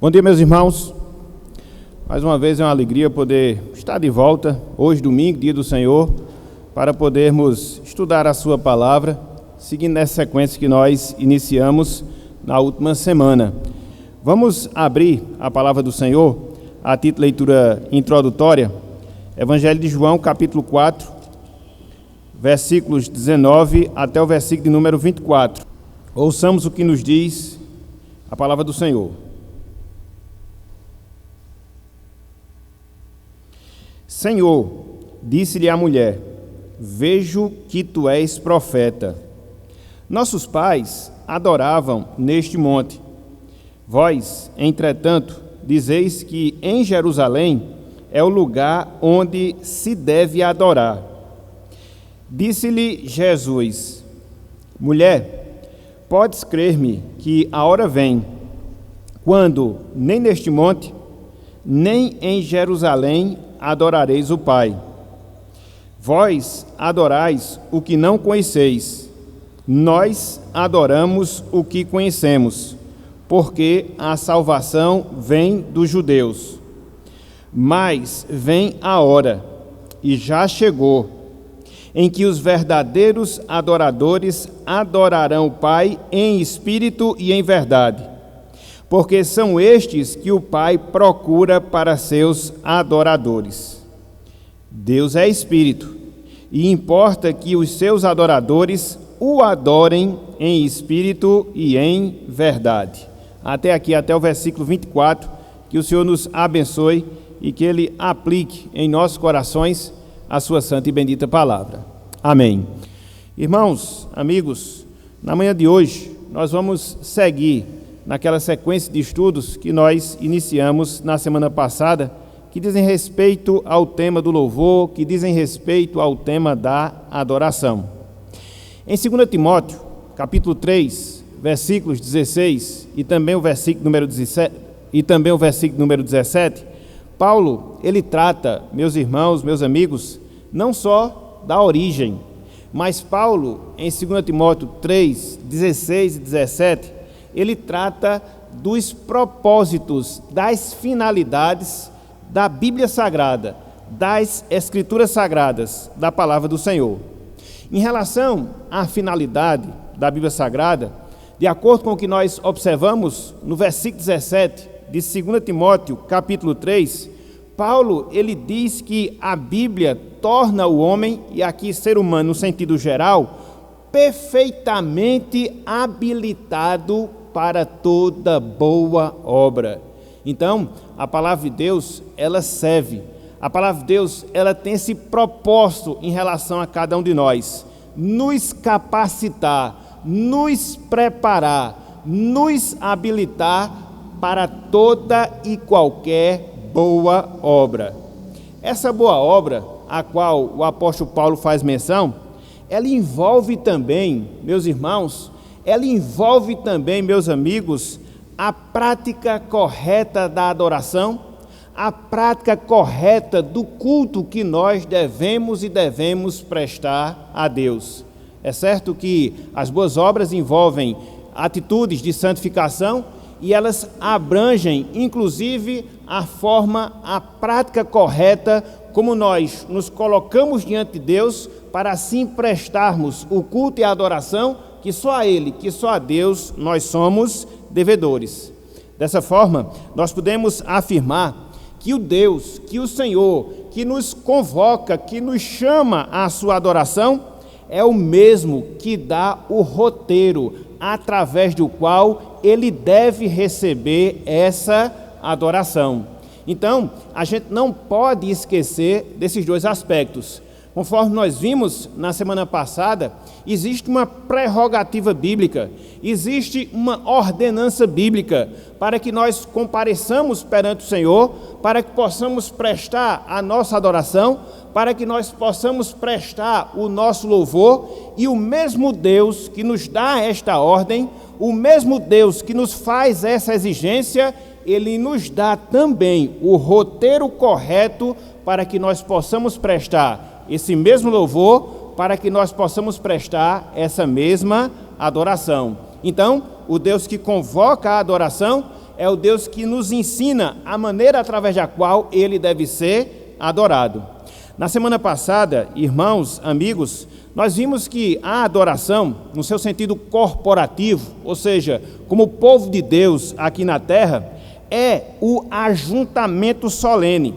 Bom dia, meus irmãos. Mais uma vez é uma alegria poder estar de volta, hoje domingo, dia do Senhor, para podermos estudar a sua palavra, seguindo essa sequência que nós iniciamos na última semana. Vamos abrir a palavra do Senhor, a título de leitura introdutória, Evangelho de João, capítulo 4, versículos 19 até o versículo de número 24. Ouçamos o que nos diz a palavra do Senhor. Senhor, disse-lhe a mulher, vejo que tu és profeta. Nossos pais adoravam neste monte. Vós, entretanto, dizeis que em Jerusalém é o lugar onde se deve adorar. Disse-lhe Jesus, mulher, podes crer-me que a hora vem, quando nem neste monte, nem em Jerusalém adorareis o Pai. Vós adorais o que não conheceis, nós adoramos o que conhecemos, porque a salvação vem dos judeus. Mas vem a hora, e já chegou, em que os verdadeiros adoradores adorarão o Pai em espírito e em verdade, porque são estes que o Pai procura para seus adoradores. Deus é Espírito, e importa que os seus adoradores o adorem em espírito e em verdade. Até aqui, até o versículo 24, que o Senhor nos abençoe e que Ele aplique em nossos corações a sua santa e bendita palavra. Amém. Irmãos, amigos, na manhã de hoje, nós vamos seguir naquela sequência de estudos que nós iniciamos na semana passada, que dizem respeito ao tema do louvor, que dizem respeito ao tema da adoração. Em 2 Timóteo, capítulo 3, versículos 16 e também o versículo número 17, Paulo, ele trata, meus irmãos, meus amigos, não só da origem, mas Paulo, em 2 Timóteo 3, 16 e 17, ele trata dos propósitos, das finalidades da Bíblia Sagrada, das Escrituras Sagradas, da Palavra do Senhor. Em relação à finalidade da Bíblia Sagrada, de acordo com o que nós observamos no versículo 17 de 2 Timóteo, capítulo 3, Paulo, ele diz que a Bíblia torna o homem, e aqui ser humano no sentido geral, perfeitamente habilitado para toda boa obra. Então, a palavra de Deus, ela serve. A palavra de Deus, ela tem esse propósito em relação a cada um de nós. Nos capacitar, nos preparar, nos habilitar para toda e qualquer boa obra. Essa boa obra, a qual o apóstolo Paulo faz menção, ela envolve também, meus irmãos, ela envolve também, meus amigos, a prática correta da adoração, a prática correta do culto que nós devemos prestar a Deus. É certo que as boas obras envolvem atitudes de santificação e elas abrangem, inclusive, a prática correta como nós nos colocamos diante de Deus para assim prestarmos o culto e a adoração que só a Ele, que só a Deus nós somos devedores. Dessa forma, nós podemos afirmar que o Deus, que o Senhor, que nos convoca, que nos chama à sua adoração, é o mesmo que dá o roteiro através do qual Ele deve receber essa adoração. Então, a gente não pode esquecer desses dois aspectos. Conforme nós vimos na semana passada, existe uma prerrogativa bíblica, existe uma ordenança bíblica para que nós compareçamos perante o Senhor, para que possamos prestar a nossa adoração, para que nós possamos prestar o nosso louvor, e o mesmo Deus que nos dá esta ordem, o mesmo Deus que nos faz essa exigência, Ele nos dá também o roteiro correto para que nós possamos prestar esse mesmo louvor, para que nós possamos prestar essa mesma adoração. Então, o Deus que convoca a adoração é o Deus que nos ensina a maneira através da qual Ele deve ser adorado. Na semana passada, irmãos, amigos, nós vimos que a adoração, no seu sentido corporativo, ou seja, como povo de Deus aqui na terra, é o ajuntamento solene,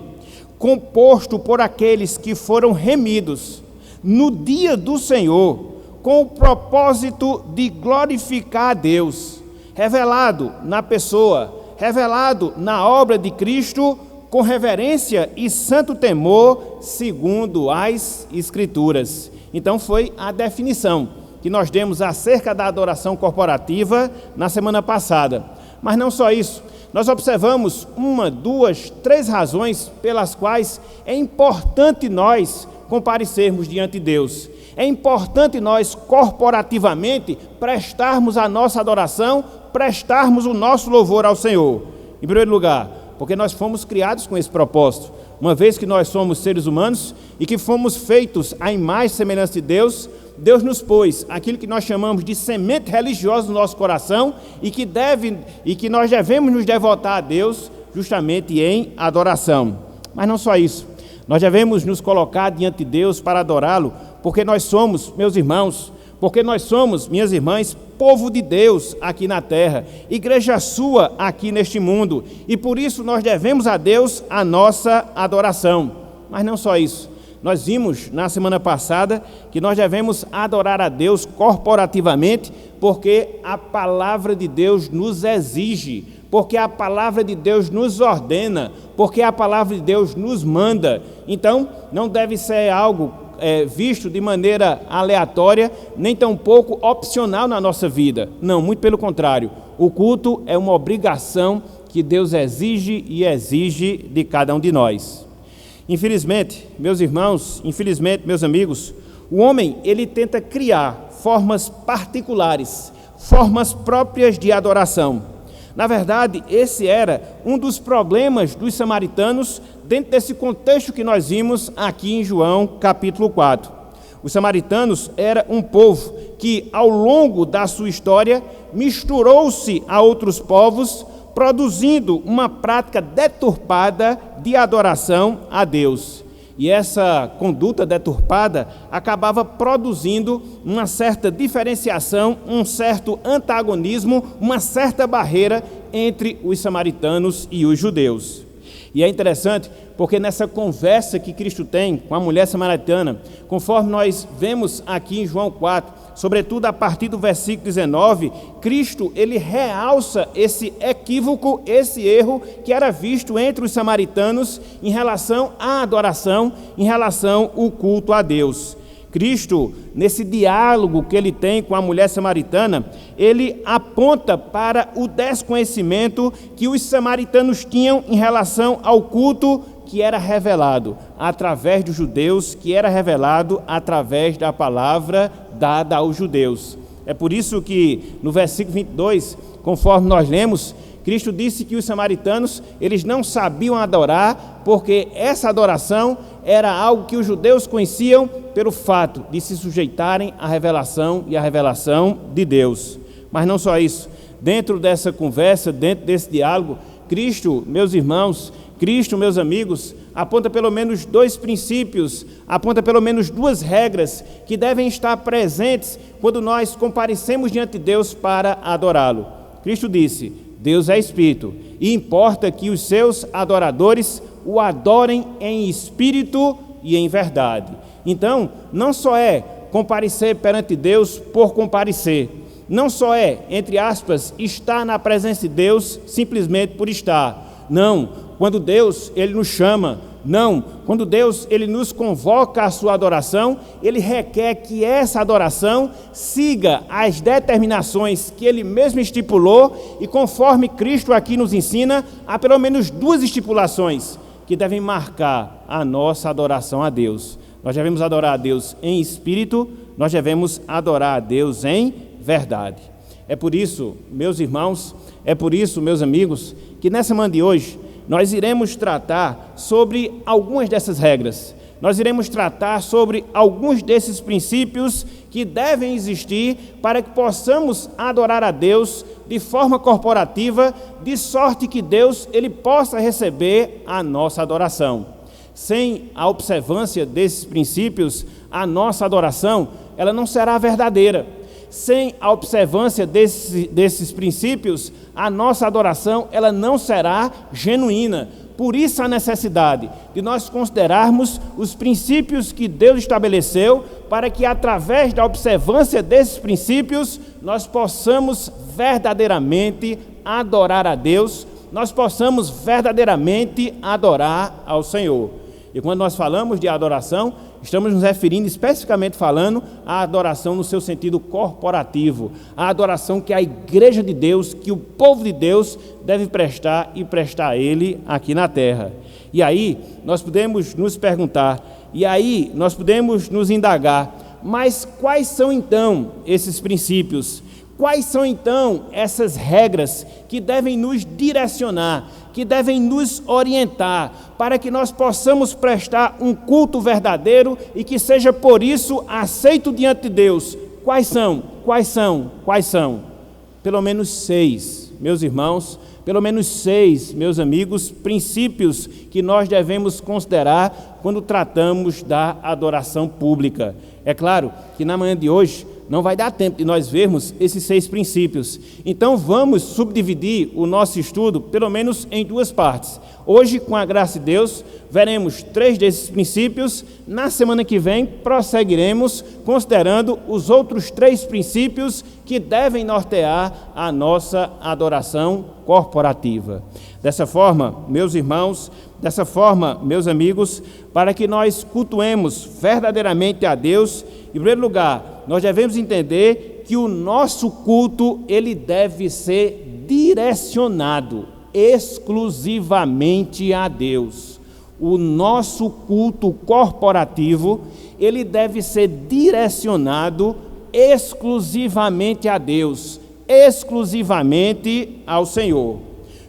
composto por aqueles que foram remidos no dia do Senhor, com o propósito de glorificar a Deus, revelado na pessoa, revelado na obra de Cristo, com reverência e santo temor, segundo as Escrituras. Então foi a definição que nós demos acerca da adoração corporativa na semana passada. Mas não só isso, nós observamos 1, 2, 3 razões pelas quais é importante nós comparecermos diante de Deus. É importante nós corporativamente prestarmos a nossa adoração, prestarmos o nosso louvor ao Senhor. Em primeiro lugar, porque nós fomos criados com esse propósito. Uma vez que nós somos seres humanos e que fomos feitos à imagem e semelhança de Deus, Deus nos pôs aquilo que nós chamamos de semente religiosa no nosso coração e que nós devemos nos devotar a Deus justamente em adoração. Mas não só isso, nós devemos nos colocar diante de Deus para adorá-lo, porque nós somos, meus irmãos, porque nós somos, minhas irmãs, povo de Deus aqui na terra, igreja sua aqui neste mundo, e por isso nós devemos a Deus a nossa adoração. Mas não só isso, nós vimos na semana passada que nós devemos adorar a Deus corporativamente, porque a palavra de Deus nos exige, porque a palavra de Deus nos ordena, porque a palavra de Deus nos manda. Então, não deve ser algo visto de maneira aleatória, nem tampouco opcional na nossa vida. Não, muito pelo contrário. O culto é uma obrigação que Deus exige e exige de cada um de nós. Infelizmente, meus irmãos, infelizmente, meus amigos, o homem, ele tenta criar formas particulares, formas próprias de adoração. Na verdade, esse era um dos problemas dos samaritanos dentro desse contexto que nós vimos aqui em João capítulo 4. Os samaritanos eram um povo que, ao longo da sua história, misturou-se a outros povos, produzindo uma prática deturpada de adoração a Deus. E essa conduta deturpada acabava produzindo uma certa diferenciação, um certo antagonismo, uma certa barreira entre os samaritanos e os judeus. E é interessante porque nessa conversa que Cristo tem com a mulher samaritana, conforme nós vemos aqui em João 4, sobretudo a partir do versículo 19, Cristo, ele realça esse equívoco, esse erro que era visto entre os samaritanos em relação à adoração, em relação ao culto a Deus. Cristo, nesse diálogo que ele tem com a mulher samaritana, ele aponta para o desconhecimento que os samaritanos tinham em relação ao culto que era revelado através dos judeus, que era revelado através da palavra dada aos judeus. É por isso que no versículo 22, conforme nós lemos, Cristo disse que os samaritanos, eles não sabiam adorar, porque essa adoração era algo que os judeus conheciam pelo fato de se sujeitarem à revelação e à revelação de Deus. Mas não só isso, dentro dessa conversa, dentro desse diálogo, Cristo, meus irmãos, Cristo, meus amigos, aponta pelo menos 2 princípios, aponta pelo menos 2 regras que devem estar presentes quando nós comparecemos diante de Deus para adorá-lo. Cristo disse: Deus é Espírito, e importa que os seus adoradores o adorem em espírito e em verdade. Então, não só é comparecer perante Deus por comparecer, não só é, entre aspas, estar na presença de Deus simplesmente por estar. Não, quando Deus, ele nos chama, não, quando Deus, ele nos convoca à sua adoração, ele requer que essa adoração siga as determinações que ele mesmo estipulou, e conforme Cristo aqui nos ensina, há pelo menos 2 estipulações que devem marcar a nossa adoração a Deus. Nós devemos adorar a Deus em espírito, nós devemos adorar a Deus em verdade. É por isso, meus irmãos, é por isso, meus amigos, que nessa manhã de hoje, nós iremos tratar sobre algumas dessas regras. Nós iremos tratar sobre alguns desses princípios que devem existir para que possamos adorar a Deus de forma corporativa, de sorte que Deus ele possa receber a nossa adoração. Sem a observância desses princípios, a nossa adoração ela não será verdadeira. Sem a observância desses princípios, a nossa adoração ela não será genuína. Por isso a necessidade de nós considerarmos os princípios que Deus estabeleceu, para que através da observância desses princípios, nós possamos verdadeiramente adorar a Deus, nós possamos verdadeiramente adorar ao Senhor. E quando nós falamos de adoração, estamos nos referindo especificamente falando à adoração no seu sentido corporativo, a adoração que a igreja de Deus, que o povo de Deus deve prestar e prestar a Ele aqui na terra. E aí nós podemos nos perguntar, e aí nós podemos nos indagar, mas quais são então esses princípios? Quais são então essas regras que devem nos direcionar, que devem nos orientar, para que nós possamos prestar um culto verdadeiro e que seja por isso aceito diante de Deus? Quais são? Quais são? Quais são? Pelo menos 6, meus irmãos, pelo menos 6, meus amigos, princípios que nós devemos considerar quando tratamos da adoração pública. É claro que na manhã de hoje não vai dar tempo de nós vermos esses 6 princípios. Então vamos subdividir o nosso estudo pelo menos em 2 partes. Hoje, com a graça de Deus, veremos 3 desses princípios. Na semana que vem, prosseguiremos considerando os outros 3 princípios que devem nortear a nossa adoração corporativa. Dessa forma, meus irmãos, dessa forma, meus amigos, para que nós cultuemos verdadeiramente a Deus, em primeiro lugar, nós devemos entender que o nosso culto ele deve ser direcionado exclusivamente a Deus. O nosso culto corporativo ele deve ser direcionado exclusivamente a Deus, exclusivamente ao Senhor.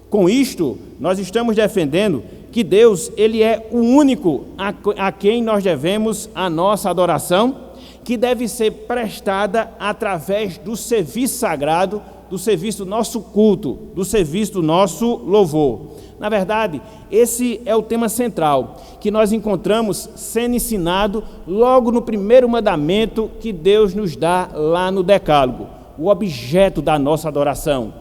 Com isto, nós estamos defendendo que Deus ele é o único a quem nós devemos a nossa adoração, que deve ser prestada através do serviço sagrado, do serviço do nosso culto, do serviço do nosso louvor. Na verdade, esse é o tema central que nós encontramos sendo ensinado logo no primeiro mandamento que Deus nos dá lá no Decálogo, o objeto da nossa adoração.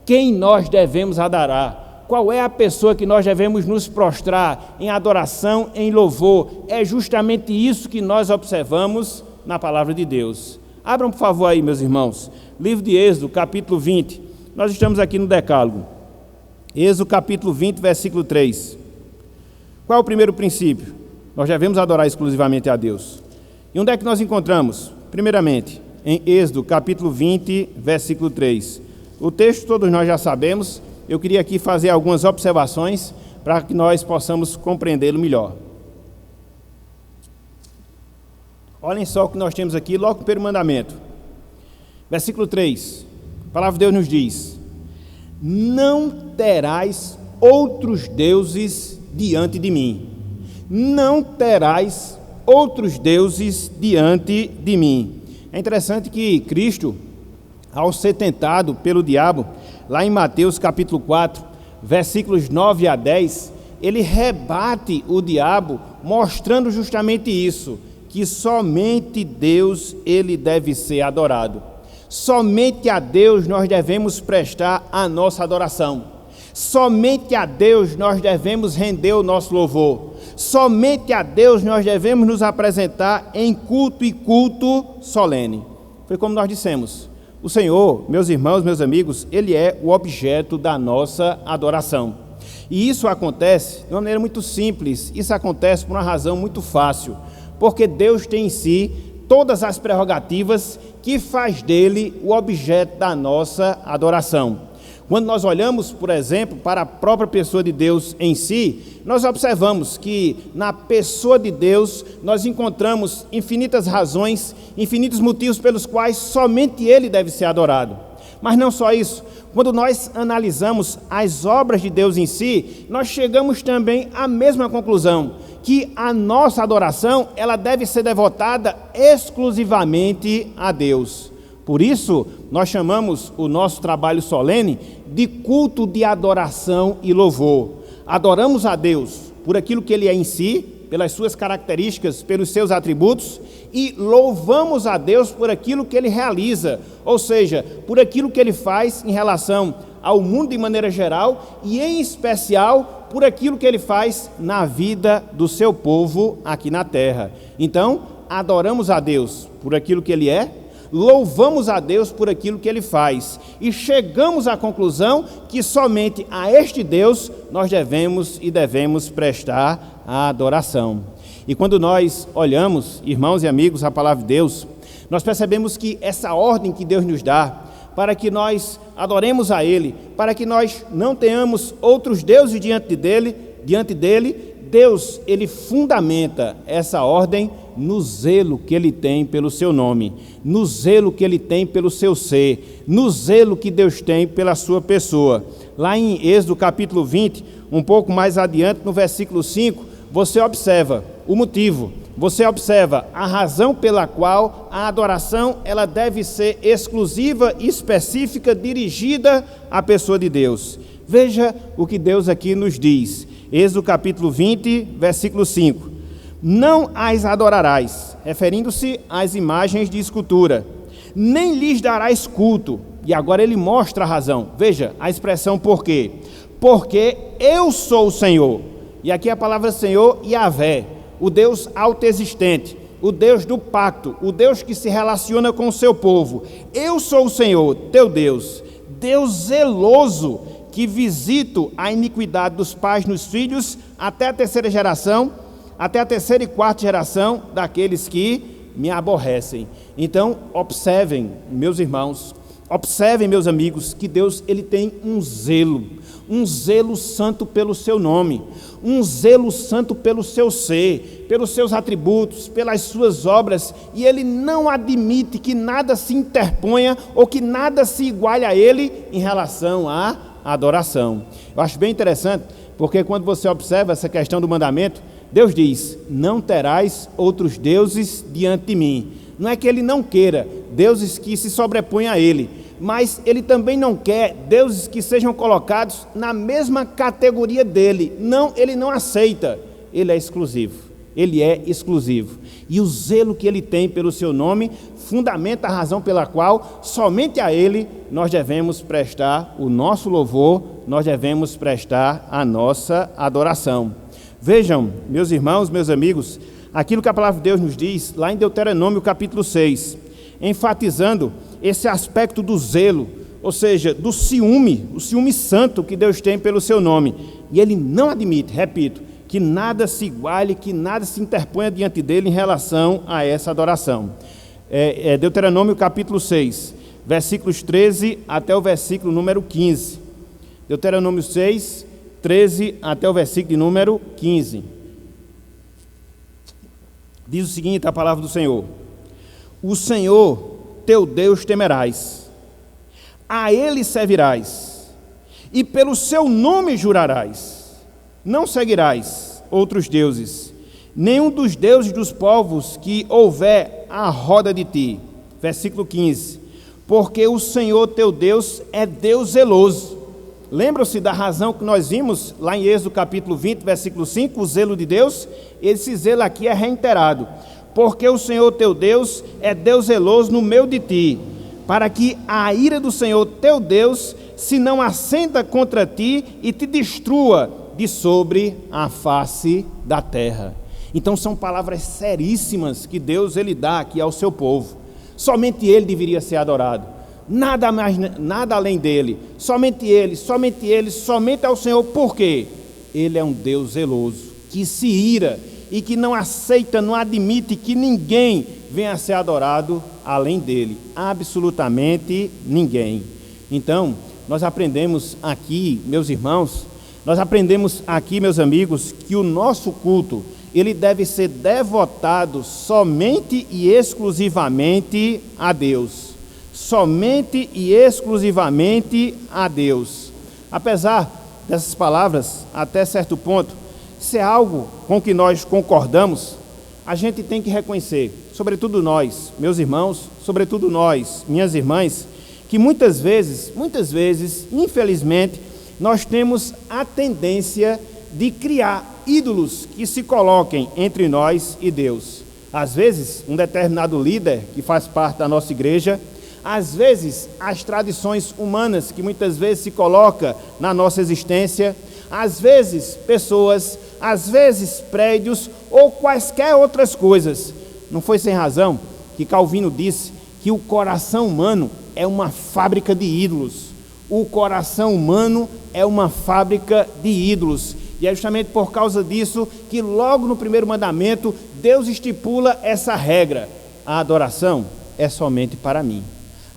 Quem nós devemos adorar? Qual é a pessoa que nós devemos nos prostrar em adoração, em louvor? É justamente isso que nós observamos na palavra de Deus. Abram, por favor, aí, meus irmãos, livro de Êxodo, capítulo 20. Nós estamos aqui no Decálogo. Êxodo, capítulo 20, versículo 3. Qual é o primeiro princípio? Nós devemos adorar exclusivamente a Deus. E onde é que nós encontramos? Primeiramente, em Êxodo, capítulo 20, versículo 3. O texto todos nós já sabemos. Eu queria aqui fazer algumas observações para que nós possamos compreendê-lo melhor. Olhem só o que nós temos aqui, logo no primeiro mandamento. Versículo 3. A palavra de Deus nos diz: não terás outros deuses diante de mim. Não terás outros deuses diante de mim. É interessante que Cristo, ao ser tentado pelo diabo, lá em Mateus capítulo 4, versículos 9 a 10, ele rebate o diabo, mostrando justamente isso, que somente Deus ele deve ser adorado. Somente a Deus nós devemos prestar a nossa adoração. Somente a Deus nós devemos render o nosso louvor. Somente a Deus nós devemos nos apresentar em culto e culto solene. Foi como nós dissemos. O Senhor, meus irmãos, meus amigos, Ele é o objeto da nossa adoração. E isso acontece de uma maneira muito simples. Isso acontece por uma razão muito fácil. Porque Deus tem em si todas as prerrogativas que faz dele o objeto da nossa adoração. Quando nós olhamos, por exemplo, para a própria pessoa de Deus em si, nós observamos que na pessoa de Deus nós encontramos infinitas razões, infinitos motivos pelos quais somente Ele deve ser adorado. Mas não só isso, quando nós analisamos as obras de Deus em si, nós chegamos também à mesma conclusão, que a nossa adoração, ela deve ser devotada exclusivamente a Deus. Por isso, nós chamamos o nosso trabalho solene de culto de adoração e louvor. Adoramos a Deus por aquilo que Ele é em si, pelas suas características, pelos seus atributos, e louvamos a Deus por aquilo que Ele realiza, ou seja, por aquilo que Ele faz em relação ao mundo de maneira geral e, em especial, por aquilo que Ele faz na vida do seu povo aqui na terra. Então, adoramos a Deus por aquilo que Ele é, louvamos a Deus por aquilo que Ele faz e chegamos à conclusão que somente a este Deus nós devemos prestar a adoração. E quando nós olhamos, irmãos e amigos, a palavra de Deus, nós percebemos que essa ordem que Deus nos dá para que nós adoremos a Ele, para que nós não tenhamos outros deuses diante dele, Deus, Ele fundamenta essa ordem no zelo que Ele tem pelo seu nome, no zelo que Ele tem pelo seu ser, no zelo que Deus tem pela sua pessoa. Lá em Êxodo capítulo 20, um pouco mais adiante, no versículo 5, você observa o motivo, você observa a razão pela qual a adoração ela deve ser exclusiva e específica, dirigida à pessoa de Deus. Veja o que Deus aqui nos diz. Êxodo capítulo 20, versículo 5. Não as adorarás, referindo-se às imagens de escultura, nem lhes darás culto. E agora ele mostra a razão. Veja a expressão por quê. Porque eu sou o Senhor. E aqui a palavra Senhor, Yahvé, o Deus autoexistente, o Deus do pacto, o Deus que se relaciona com o seu povo. Eu sou o Senhor, teu Deus, Deus zeloso, que visito a iniquidade dos pais nos filhos até a terceira geração, até a terceira e quarta geração daqueles que me aborrecem. Então, observem, meus irmãos, observem, meus amigos, que Deus ele tem um zelo santo pelo seu nome, um zelo santo pelo seu ser, pelos seus atributos, pelas suas obras, e Ele não admite que nada se interponha ou que nada se iguale a Ele em relação à adoração. Eu acho bem interessante, porque quando você observa essa questão do mandamento, Deus diz, não terás outros deuses diante de mim. Não é que Ele não queira deuses que se sobrepõem a Ele, mas Ele também não quer deuses que sejam colocados na mesma categoria dEle. Não, Ele não aceita. Ele é exclusivo. Ele é exclusivo. E o zelo que Ele tem pelo seu nome fundamenta a razão pela qual somente a Ele nós devemos prestar o nosso louvor, nós devemos prestar a nossa adoração. Vejam, meus irmãos, meus amigos, aquilo que a palavra de Deus nos diz, lá em Deuteronômio capítulo 6, enfatizando esse aspecto do zelo, ou seja, do ciúme, o ciúme santo que Deus tem pelo seu nome. E Ele não admite, repito, que nada se iguale, que nada se interponha diante dEle em relação a essa adoração. Deuteronômio capítulo 6, versículos 13 até o versículo número 15. Deuteronômio 6, 13 até o versículo de número 15. Diz o seguinte, a palavra do Senhor: o Senhor teu Deus temerás, a Ele servirás, e pelo seu nome jurarás. Não seguirás outros deuses, nenhum dos deuses dos povos que houver à roda de ti. Versículo 15. Porque o Senhor teu Deus é Deus zeloso. Lembram-se da razão que nós vimos lá em Êxodo capítulo 20, versículo 5, o zelo de Deus? Esse zelo aqui é reiterado. Porque o Senhor teu Deus é Deus zeloso no meio de ti, para que a ira do Senhor teu Deus se não acenda contra ti e te destrua de sobre a face da terra. Então são palavras seríssimas que Deus ele dá aqui ao seu povo. Somente Ele deveria ser adorado, nada mais, nada além dele, somente Ele, somente ao Senhor. Por quê? Ele é um Deus zeloso, que se ira e que não aceita, não admite que ninguém venha a ser adorado além dele, absolutamente ninguém. Então, nós aprendemos aqui, meus irmãos, meus amigos, que o nosso culto, ele deve ser devotado somente e exclusivamente a Deus. somente e exclusivamente a Deus. Apesar dessas palavras, até certo ponto, se é algo com que nós concordamos, a gente tem que reconhecer, sobretudo nós, meus irmãos, sobretudo nós, minhas irmãs, que muitas vezes, infelizmente, nós temos a tendência de criar ídolos que se coloquem entre nós e Deus. Às vezes, um determinado líder que faz parte da nossa igreja, às vezes, as tradições humanas que muitas vezes se colocam na nossa existência, às vezes, pessoas, às vezes, prédios ou quaisquer outras coisas. Não foi sem razão que Calvino disse que o coração humano é uma fábrica de ídolos. O coração humano é uma fábrica de ídolos. E é justamente por causa disso que logo no primeiro mandamento, Deus estipula essa regra: a adoração é somente para mim.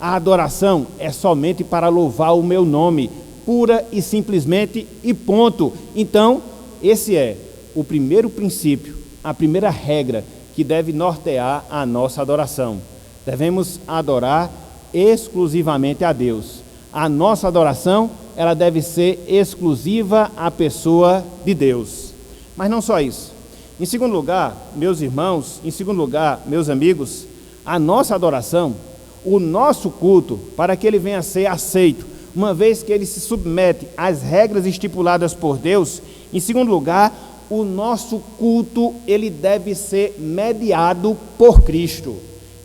A adoração é somente para louvar o meu nome, pura e simplesmente, e ponto. Então, esse é o primeiro princípio, a primeira regra que deve nortear a nossa adoração. Devemos adorar exclusivamente a Deus. A nossa adoração, ela deve ser exclusiva à pessoa de Deus. Mas não só isso. Em segundo lugar, meus irmãos, meus amigos, a nossa adoração, o nosso culto, para que ele venha a ser aceito, uma vez que ele se submete às regras estipuladas por Deus, em segundo lugar, o nosso culto, ele deve ser mediado por Cristo.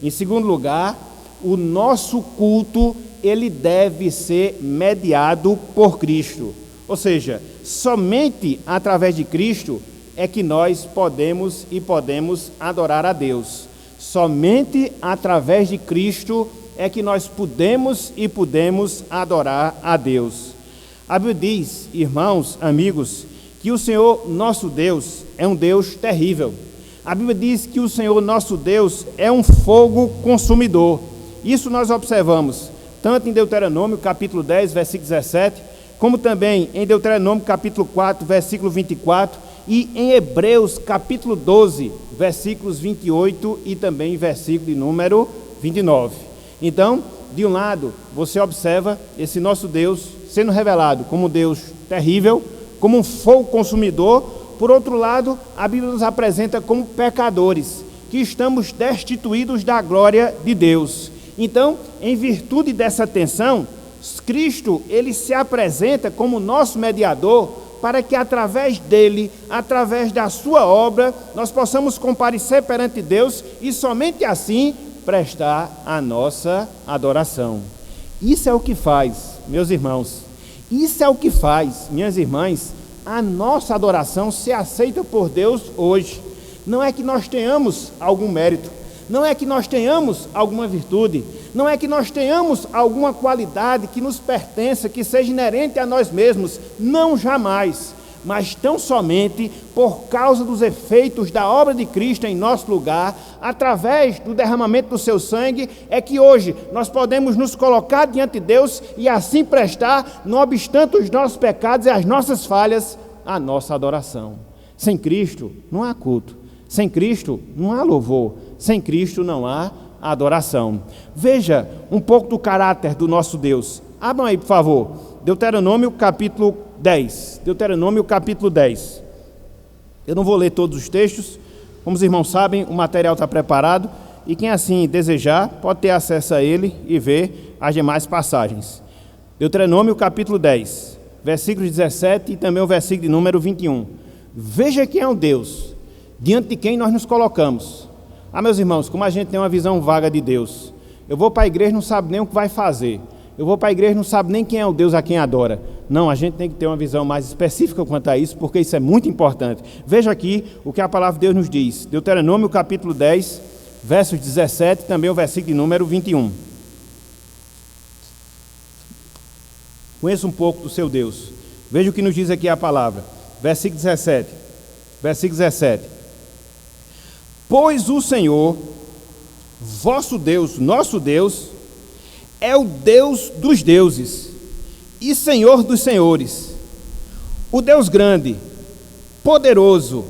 Em segundo lugar, o nosso culto, ele deve ser mediado por Cristo. Ou seja, somente através de Cristo é que nós podemos adorar a Deus. Somente através de Cristo é que nós podemos adorar a Deus. A Bíblia diz, irmãos, amigos, que o Senhor nosso Deus é um Deus terrível. A Bíblia diz que o Senhor nosso Deus é um fogo consumidor. Isso nós observamos tanto em Deuteronômio capítulo 10, versículo 17, como também em Deuteronômio capítulo 4, versículo 24, e em Hebreus capítulo 12, versículos 28 e também versículo de número 29. Então, de um lado, você observa esse nosso Deus sendo revelado como um Deus terrível, como um fogo consumidor. Por outro lado, a Bíblia nos apresenta como pecadores, que estamos destituídos da glória de Deus. Então, em virtude dessa tensão, Cristo, ele se apresenta como nosso mediador, para que através dele, através da sua obra, nós possamos comparecer perante Deus e somente assim prestar a nossa adoração. Isso é o que faz, meus irmãos, isso é o que faz, minhas irmãs, a nossa adoração ser aceita por Deus hoje. Não é que nós tenhamos algum mérito, não é que nós tenhamos alguma virtude, não é que nós tenhamos alguma qualidade que nos pertença, que seja inerente a nós mesmos, não, jamais, mas tão somente por causa dos efeitos da obra de Cristo em nosso lugar, através do derramamento do seu sangue, é que hoje nós podemos nos colocar diante de Deus e assim prestar, não obstante os nossos pecados e as nossas falhas, a nossa adoração. Sem Cristo não há culto, sem Cristo não há louvor, sem Cristo não há adoração. Veja um pouco do caráter do nosso Deus. Abram aí, por favor, Deuteronômio capítulo 10. Deuteronômio capítulo 10. Eu não vou ler todos os textos, como os irmãos sabem, o material está preparado, e quem assim desejar, pode ter acesso a ele e ver as demais passagens. Deuteronômio capítulo 10, versículos 17 e também o versículo de número 21. Veja quem é o Deus, diante de quem nós nos colocamos. Meus irmãos, como a gente tem uma visão vaga de Deus, eu vou para a igreja e não sabe nem o que vai fazer, eu vou para a igreja e não sabe nem quem é o Deus a quem adora. Não, a gente tem que ter uma visão mais específica quanto a isso, porque isso é muito importante. Veja aqui o que a palavra de Deus nos diz, Deuteronômio capítulo 10, versos 17 e também o versículo de número 21. Conheça um pouco do seu Deus. Veja o que nos diz aqui a palavra, versículo 17. Pois o Senhor, vosso Deus, nosso Deus, é o Deus dos deuses e Senhor dos senhores, o Deus grande, poderoso,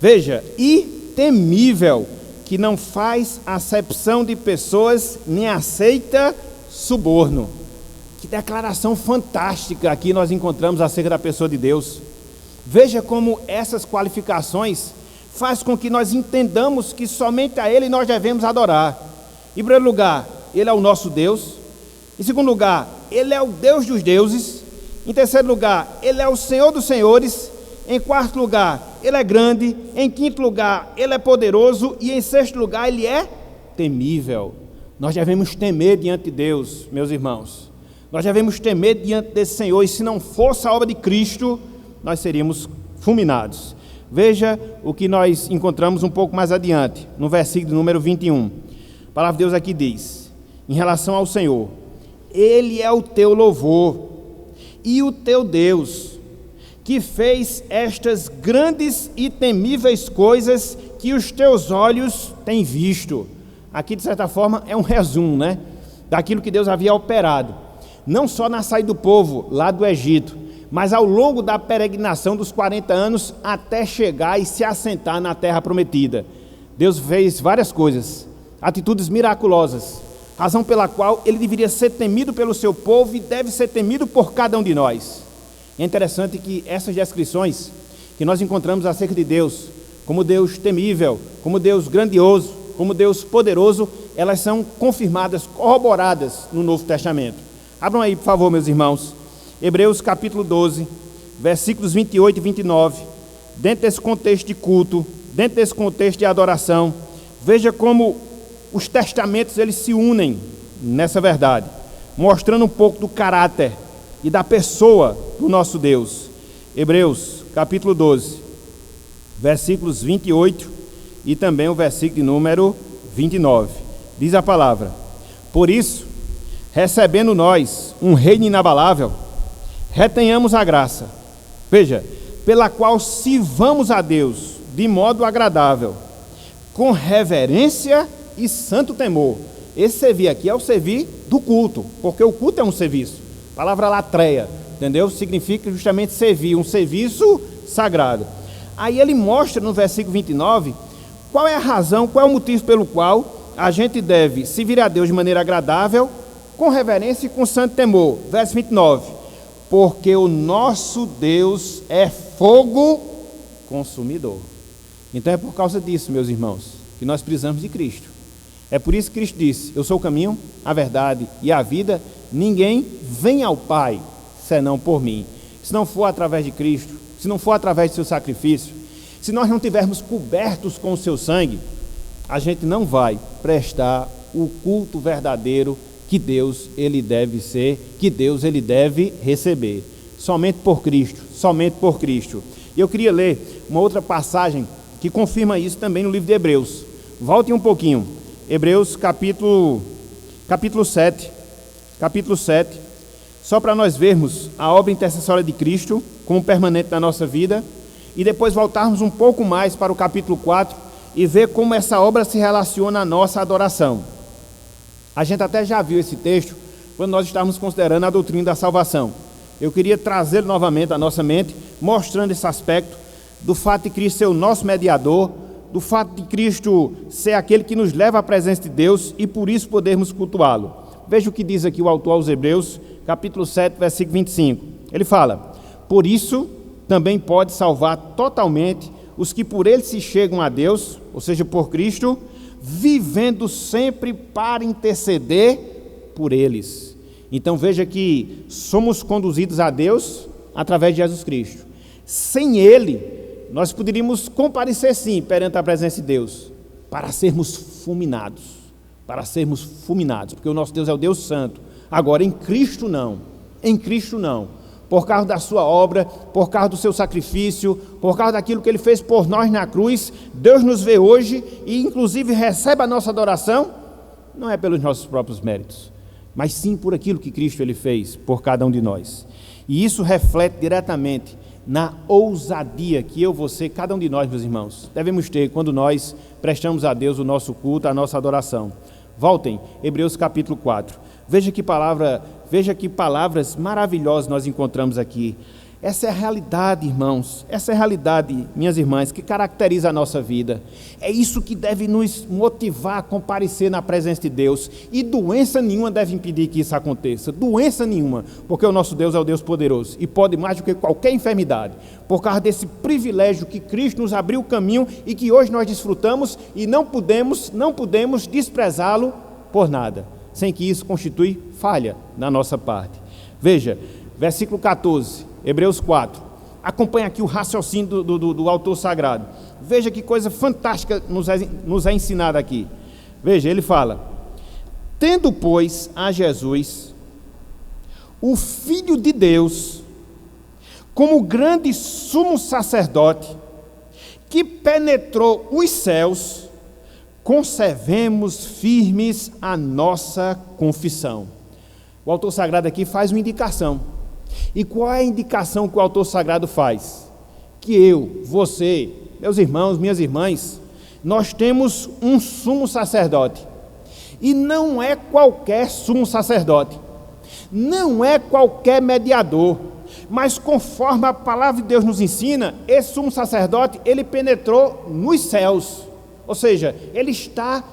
veja, e temível, que não faz acepção de pessoas, nem aceita suborno. Que declaração fantástica aqui nós encontramos acerca da pessoa de Deus. Veja como essas qualificações faz com que nós entendamos que somente a Ele nós devemos adorar. Em primeiro lugar, Ele é o nosso Deus. Em segundo lugar, Ele é o Deus dos deuses. Em terceiro lugar, Ele é o Senhor dos senhores. Em quarto lugar, Ele é grande. Em quinto lugar, Ele é poderoso. E em sexto lugar, Ele é temível. Nós devemos temer diante de Deus, meus irmãos. Nós devemos temer diante desse Senhor. E se não fosse a obra de Cristo, nós seríamos fulminados. Veja o que nós encontramos um pouco mais adiante, no versículo número 21. A palavra de Deus aqui diz, em relação ao Senhor: Ele é o teu louvor e o teu Deus, que fez estas grandes e temíveis coisas que os teus olhos têm visto. Aqui, de certa forma, é um resumo, né, daquilo que Deus havia operado, não só na saída do povo lá do Egito, mas ao longo da peregrinação dos 40 anos até chegar e se assentar na terra prometida. Deus fez várias coisas, atitudes miraculosas, razão pela qual Ele deveria ser temido pelo seu povo e deve ser temido por cada um de nós. É interessante que essas descrições que nós encontramos acerca de Deus, como Deus temível, como Deus grandioso, como Deus poderoso, elas são confirmadas, corroboradas no Novo Testamento. Abram aí, por favor, meus irmãos, Hebreus capítulo 12, versículos 28 e 29, dentro desse contexto de culto, dentro desse contexto de adoração, veja como os testamentos eles se unem nessa verdade, mostrando um pouco do caráter e da pessoa do nosso Deus. Hebreus capítulo 12, versículos 28 e também o versículo de número 29. Diz a palavra: Por isso, recebendo nós um reino inabalável, retenhamos a graça, veja, pela qual sirvamos a Deus de modo agradável, com reverência e santo temor. Esse servir aqui é o servir do culto, porque o culto é um serviço. A palavra latreia, entendeu? Significa justamente servir, um serviço sagrado. Aí ele mostra no versículo 29 qual é a razão, qual é o motivo pelo qual a gente deve servir a Deus de maneira agradável, com reverência e com santo temor. Verso 29: Porque o nosso Deus é fogo consumidor. Então é por causa disso, meus irmãos, que nós precisamos de Cristo. É por isso que Cristo disse: Eu sou o caminho, a verdade e a vida. Ninguém vem ao Pai senão por mim. Se não for através de Cristo, se não for através do seu sacrifício, se nós não tivermos cobertos com o seu sangue, a gente não vai prestar o culto verdadeiro que Deus ele deve ser, que Deus ele deve receber. Somente por Cristo, somente por Cristo. E eu queria ler uma outra passagem que confirma isso também no livro de Hebreus. Volte um pouquinho. Hebreus capítulo 7, só para nós vermos a obra intercessória de Cristo como permanente na nossa vida, e depois voltarmos um pouco mais para o capítulo 4 e ver como essa obra se relaciona à nossa adoração. A gente até já viu esse texto quando nós estávamos considerando a doutrina da salvação. Eu queria trazê-lo novamente à nossa mente, mostrando esse aspecto do fato de Cristo ser o nosso mediador, do fato de Cristo ser aquele que nos leva à presença de Deus e por isso podermos cultuá-lo. Veja o que diz aqui o autor aos Hebreus, capítulo 7, versículo 25. Ele fala: Por isso também pode salvar totalmente os que por ele se chegam a Deus, ou seja, por Cristo, vivendo sempre para interceder por eles. Então veja que somos conduzidos a Deus através de Jesus Cristo. Sem Ele, nós poderíamos comparecer sim perante a presença de Deus, para sermos fulminados, porque o nosso Deus é o Deus Santo. Agora em Cristo não, por causa da sua obra, por causa do seu sacrifício, por causa daquilo que Ele fez por nós na cruz, Deus nos vê hoje e inclusive recebe a nossa adoração, não é pelos nossos próprios méritos, mas sim por aquilo que Cristo Ele fez por cada um de nós. E isso reflete diretamente na ousadia que eu, você, cada um de nós, meus irmãos, devemos ter quando nós prestamos a Deus o nosso culto, a nossa adoração. Voltem, Hebreus capítulo 4. Veja que palavras maravilhosas nós encontramos aqui. Essa é a realidade, irmãos, essa é a realidade, minhas irmãs, que caracteriza a nossa vida. É isso que deve nos motivar a comparecer na presença de Deus. E doença nenhuma deve impedir que isso aconteça. Doença nenhuma, porque o nosso Deus é o Deus poderoso e pode mais do que qualquer enfermidade. Por causa desse privilégio que Cristo nos abriu o caminho e que hoje nós desfrutamos e não podemos desprezá-lo por nada, sem que isso constitui falha na nossa parte. Veja, versículo 14. Hebreus 4, acompanha aqui o raciocínio do autor sagrado. Veja que coisa fantástica nos é ensinada aqui. Veja, ele fala: tendo, pois, a Jesus, o Filho de Deus, como grande sumo sacerdote, que penetrou os céus, conservemos firmes a nossa confissão. O autor sagrado aqui faz uma indicação. E qual é a indicação que o autor sagrado faz? Que eu, você, meus irmãos, minhas irmãs, nós temos um sumo sacerdote. E não é qualquer sumo sacerdote, não é qualquer mediador, mas conforme a palavra de Deus nos ensina, esse sumo sacerdote, ele penetrou nos céus, ou seja, ele está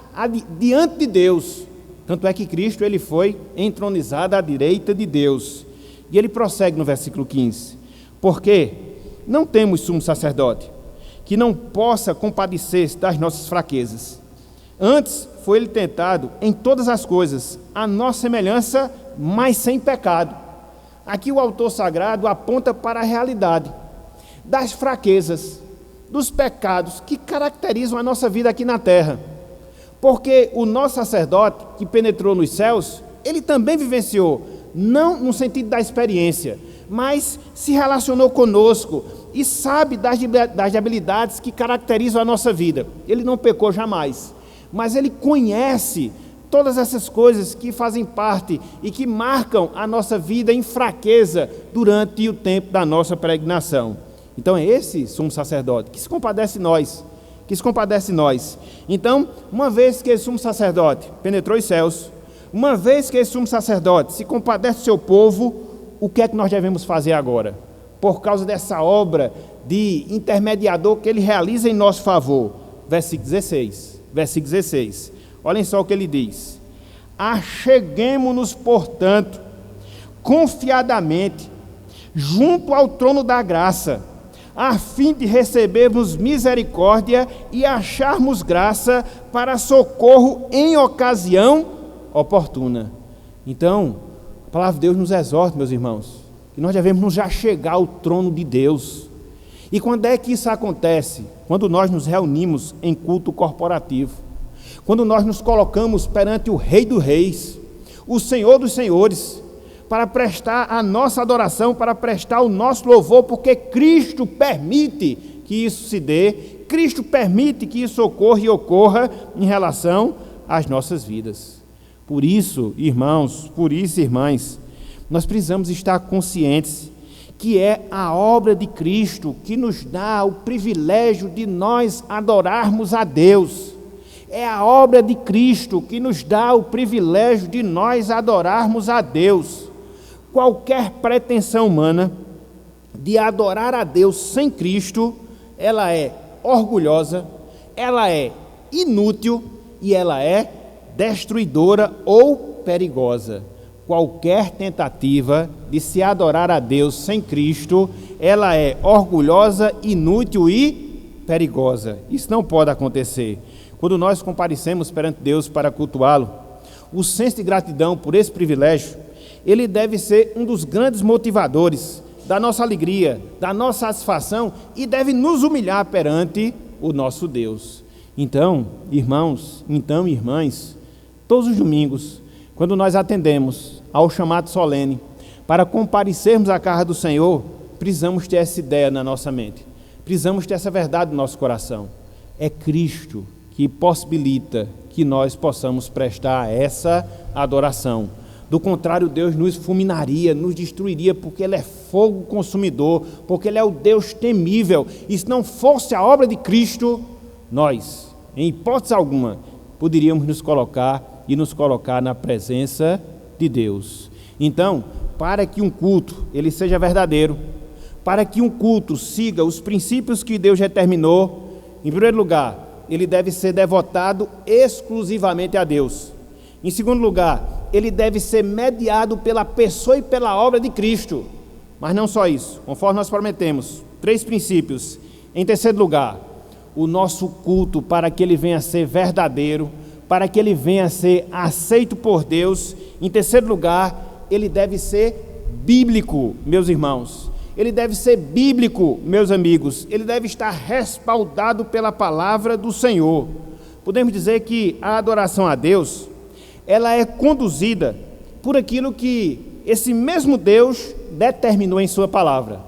diante de Deus. Tanto é que Cristo, ele foi entronizado à direita de Deus. E ele prossegue no versículo 15: porque não temos sumo sacerdote que não possa compadecer-se das nossas fraquezas. Antes foi ele tentado em todas as coisas, a nossa semelhança, mas sem pecado. Aqui o autor sagrado aponta para a realidade das fraquezas, dos pecados que caracterizam a nossa vida aqui na terra. Porque o nosso sacerdote que penetrou nos céus, ele também vivenciou, não no sentido da experiência, mas se relacionou conosco e sabe das habilidades que caracterizam a nossa vida. Ele não pecou jamais, mas ele conhece todas essas coisas que fazem parte e que marcam a nossa vida em fraqueza durante o tempo da nossa peregrinação. Então é esse sumo sacerdote que se compadece de nós, Então, uma vez que esse sumo sacerdote penetrou os céus, uma vez que esse sumo sacerdote se compadece do seu povo, o que é que nós devemos fazer agora? Por causa dessa obra de intermediador que ele realiza em nosso favor. Versículo 16. Olhem só o que ele diz: acheguemo-nos, portanto, confiadamente, junto ao trono da graça, a fim de recebermos misericórdia e acharmos graça para socorro em ocasião oportuna. Então, a palavra de Deus nos exorta, meus irmãos, que nós devemos nos achegar ao trono de Deus. E quando é que isso acontece? Quando nós nos reunimos em culto corporativo, quando nós nos colocamos perante o Rei dos Reis, o Senhor dos Senhores, para prestar a nossa adoração, para prestar o nosso louvor, porque Cristo permite que isso se dê, Cristo permite que isso ocorra e ocorra em relação às nossas vidas. Por isso, irmãos, irmãs, nós precisamos estar conscientes que é a obra de Cristo que nos dá o privilégio de nós adorarmos a Deus. É a obra de Cristo que nos dá o privilégio de nós adorarmos a Deus. Qualquer pretensão humana de adorar a Deus sem Cristo, ela é orgulhosa, ela é inútil e ela é destruidora ou perigosa. Qualquer tentativa de se adorar a Deus sem Cristo, ela é orgulhosa, inútil e perigosa. Isso não pode acontecer. Quando nós comparecemos perante Deus para cultuá-lo, o senso de gratidão por esse privilégio, ele deve ser um dos grandes motivadores da nossa alegria, da nossa satisfação e deve nos humilhar perante o nosso Deus. Então, irmãos, irmãs, todos os domingos, quando nós atendemos ao chamado solene para comparecermos à casa do Senhor, precisamos ter essa ideia na nossa mente, precisamos ter essa verdade no nosso coração. É Cristo que possibilita que nós possamos prestar essa adoração. Do contrário, Deus nos fulminaria, nos destruiria, porque Ele é fogo consumidor, porque Ele é o Deus temível. E se não fosse a obra de Cristo, nós, em hipótese alguma, poderíamos nos colocar na presença de Deus. Então, para que um culto ele seja verdadeiro, para que um culto siga os princípios que Deus determinou, em primeiro lugar, ele deve ser devotado exclusivamente a Deus. Em segundo lugar, ele deve ser mediado pela pessoa e pela obra de Cristo. Mas não só isso, conforme nós prometemos, 3 princípios. Em terceiro lugar, o nosso culto, para que ele venha a ser verdadeiro, para que ele venha a ser aceito por Deus, em terceiro lugar, ele deve ser bíblico, meus irmãos. Ele deve ser bíblico, meus amigos. Ele deve estar respaldado pela palavra do Senhor. Podemos dizer que a adoração a Deus, ela é conduzida por aquilo que esse mesmo Deus determinou em sua palavra.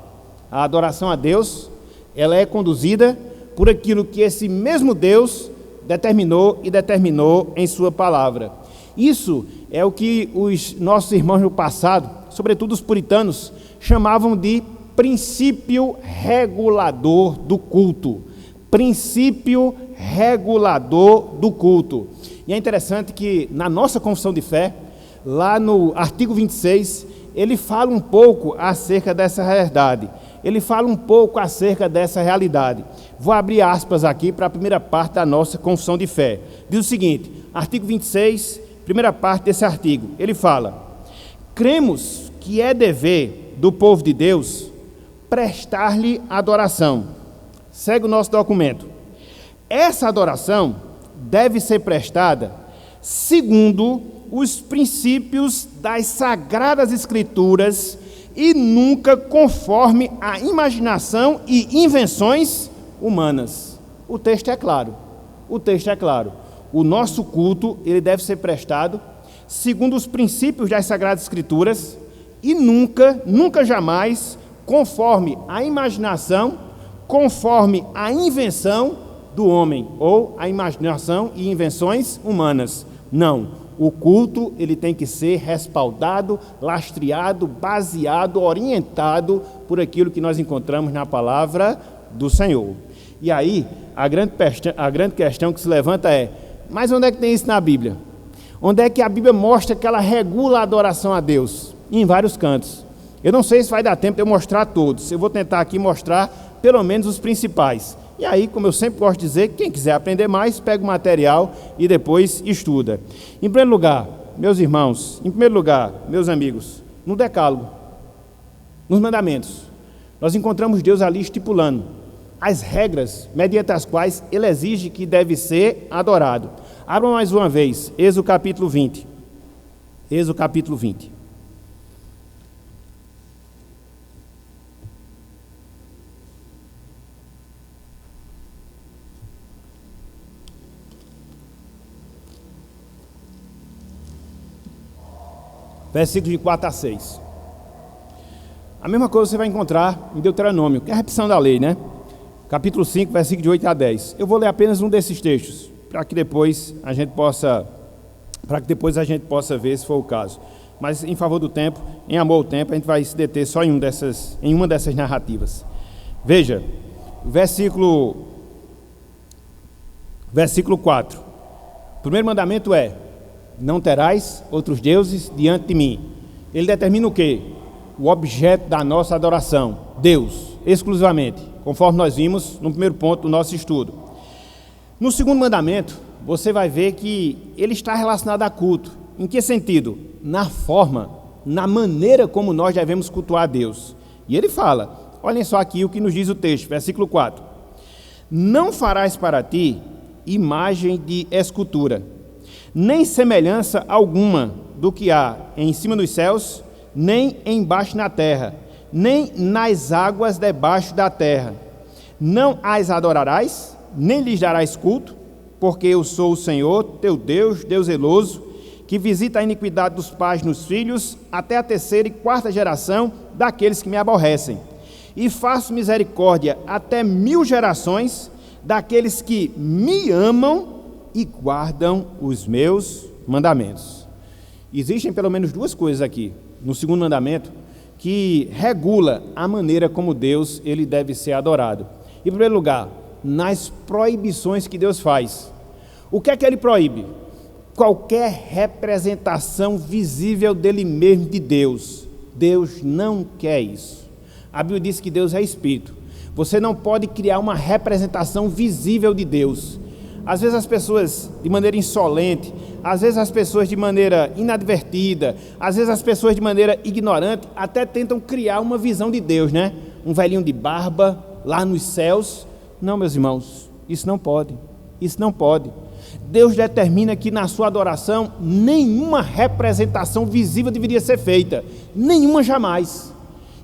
A adoração a Deus, ela é conduzida por aquilo que esse mesmo Deus determinou em sua palavra. Isso é o que os nossos irmãos no passado, sobretudo os puritanos, chamavam de princípio regulador do culto. Princípio regulador do culto. E é interessante que na nossa confissão de fé, lá no artigo 26, ele fala um pouco acerca dessa verdade. Ele fala um pouco acerca dessa realidade. Vou abrir aspas aqui para a primeira parte da nossa confissão de fé. Diz o seguinte, artigo 26, primeira parte desse artigo. Ele fala: cremos que é dever do povo de Deus prestar-lhe adoração. Segue o nosso documento. Essa adoração deve ser prestada segundo os princípios das Sagradas Escrituras e nunca conforme a imaginação e invenções humanas. O texto é claro. O nosso culto, ele deve ser prestado segundo os princípios das Sagradas Escrituras e nunca jamais conforme a imaginação, conforme a invenção do homem, ou a imaginação e invenções humanas. Não. O culto, ele tem que ser respaldado, lastreado, baseado, orientado por aquilo que nós encontramos na palavra do Senhor. E aí, a grande questão que se levanta é: mas onde é que tem isso na Bíblia? Onde é que a Bíblia mostra que ela regula a adoração a Deus? Em vários cantos. Eu não sei se vai dar tempo de eu mostrar todos. Eu vou tentar aqui mostrar pelo menos os principais. E aí, como eu sempre gosto de dizer, quem quiser aprender mais, pega o material e depois estuda. Em primeiro lugar, meus irmãos, meus amigos, no Decálogo, nos mandamentos, nós encontramos Deus ali estipulando as regras mediante as quais ele exige que deve ser adorado. Abra mais uma vez, Êxodo capítulo 20. Êxodo capítulo 20. Versículos de 4 a 6. A mesma coisa você vai encontrar em Deuteronômio, que é a repetição da lei, né? Capítulo 5, versículo de 8 a 10. Eu vou ler apenas um desses textos, para que depois a gente possa ver se for o caso. Mas em favor do tempo, em amor ao tempo, a gente vai se deter só em uma dessas narrativas. Veja, versículo 4. O primeiro mandamento é: não terás outros deuses diante de mim. Ele determina o quê? O objeto da nossa adoração, Deus, exclusivamente, conforme nós vimos no primeiro ponto do nosso estudo. No segundo mandamento, você vai ver que ele está relacionado a culto. Em que sentido? Na forma, na maneira como nós devemos cultuar a Deus. E ele fala, olhem só aqui o que nos diz o texto, versículo 4. Não farás para ti imagem de escultura, nem semelhança alguma do que há em cima dos céus, nem embaixo na terra, nem nas águas debaixo da terra. Não as adorarás, nem lhes darás culto, porque eu sou o Senhor, teu Deus, Deus zeloso, que visita a iniquidade dos pais nos filhos, até a 3ª e 4ª geração daqueles que me aborrecem. E faço misericórdia até 1000 gerações daqueles que me amam e guardam os meus mandamentos. Existem pelo menos duas coisas aqui, no segundo mandamento, que regula a maneira como Deus ele deve ser adorado. Em primeiro lugar, nas proibições que Deus faz. O que é que ele proíbe? Qualquer representação visível dele mesmo de Deus. Deus não quer isso. A Bíblia diz que Deus é espírito. Você não pode criar uma representação visível de Deus. Às vezes as pessoas de maneira insolente, às vezes as pessoas de maneira inadvertida, às vezes as pessoas de maneira ignorante até tentam criar uma visão de Deus, né? Um velhinho de barba lá nos céus. Não, meus irmãos, isso não pode. Isso não pode. Deus determina que na sua adoração nenhuma representação visível deveria ser feita. Nenhuma jamais.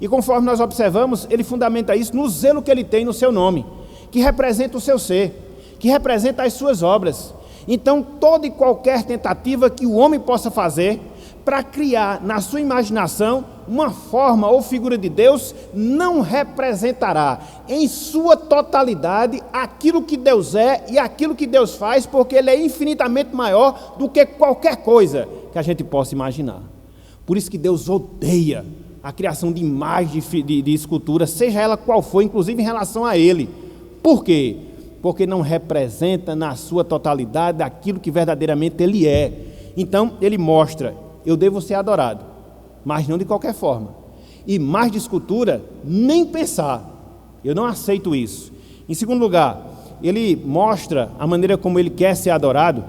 E conforme nós observamos, ele fundamenta isso no zelo que ele tem no seu nome, que representa o seu ser, que representa as suas obras. Então, toda e qualquer tentativa que o homem possa fazer para criar na sua imaginação uma forma ou figura de Deus, não representará em sua totalidade aquilo que Deus é e aquilo que Deus faz, porque Ele é infinitamente maior do que qualquer coisa que a gente possa imaginar. Por isso que Deus odeia a criação de imagem de escultura, seja ela qual for, inclusive em relação a Ele. Por quê? Porque não representa na sua totalidade aquilo que verdadeiramente Ele é. Então, Ele mostra: eu devo ser adorado, mas não de qualquer forma. E mais de escultura, nem pensar. Eu não aceito isso. Em segundo lugar, Ele mostra a maneira como Ele quer ser adorado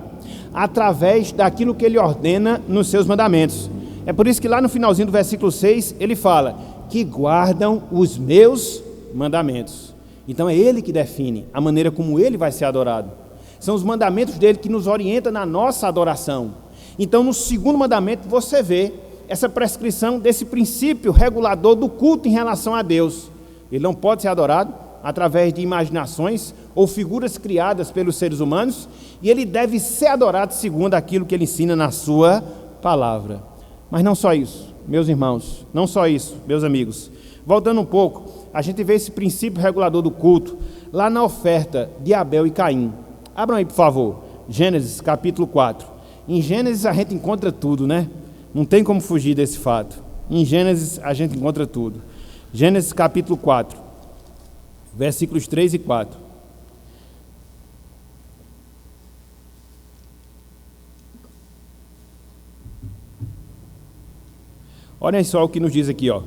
através daquilo que Ele ordena nos seus mandamentos. É por isso que lá no finalzinho do versículo 6, Ele fala que guardam os meus mandamentos. Então é Ele que define a maneira como Ele vai ser adorado. São os mandamentos dEle que nos orientam na nossa adoração. Então no segundo mandamento você vê essa prescrição desse princípio regulador do culto em relação a Deus. Ele não pode ser adorado através de imaginações ou figuras criadas pelos seres humanos, e Ele deve ser adorado segundo aquilo que Ele ensina na sua palavra. Mas não só isso, meus irmãos, não só isso, meus amigos. Voltando um pouco, a gente vê esse princípio regulador do culto lá na oferta de Abel e Caim. Abram aí, por favor, Gênesis capítulo 4. Em Gênesis a gente encontra tudo, né? Não tem como fugir desse fato. Em Gênesis a gente encontra tudo. Gênesis capítulo 4, versículos 3 e 4. Olhem só o que nos diz aqui, ó.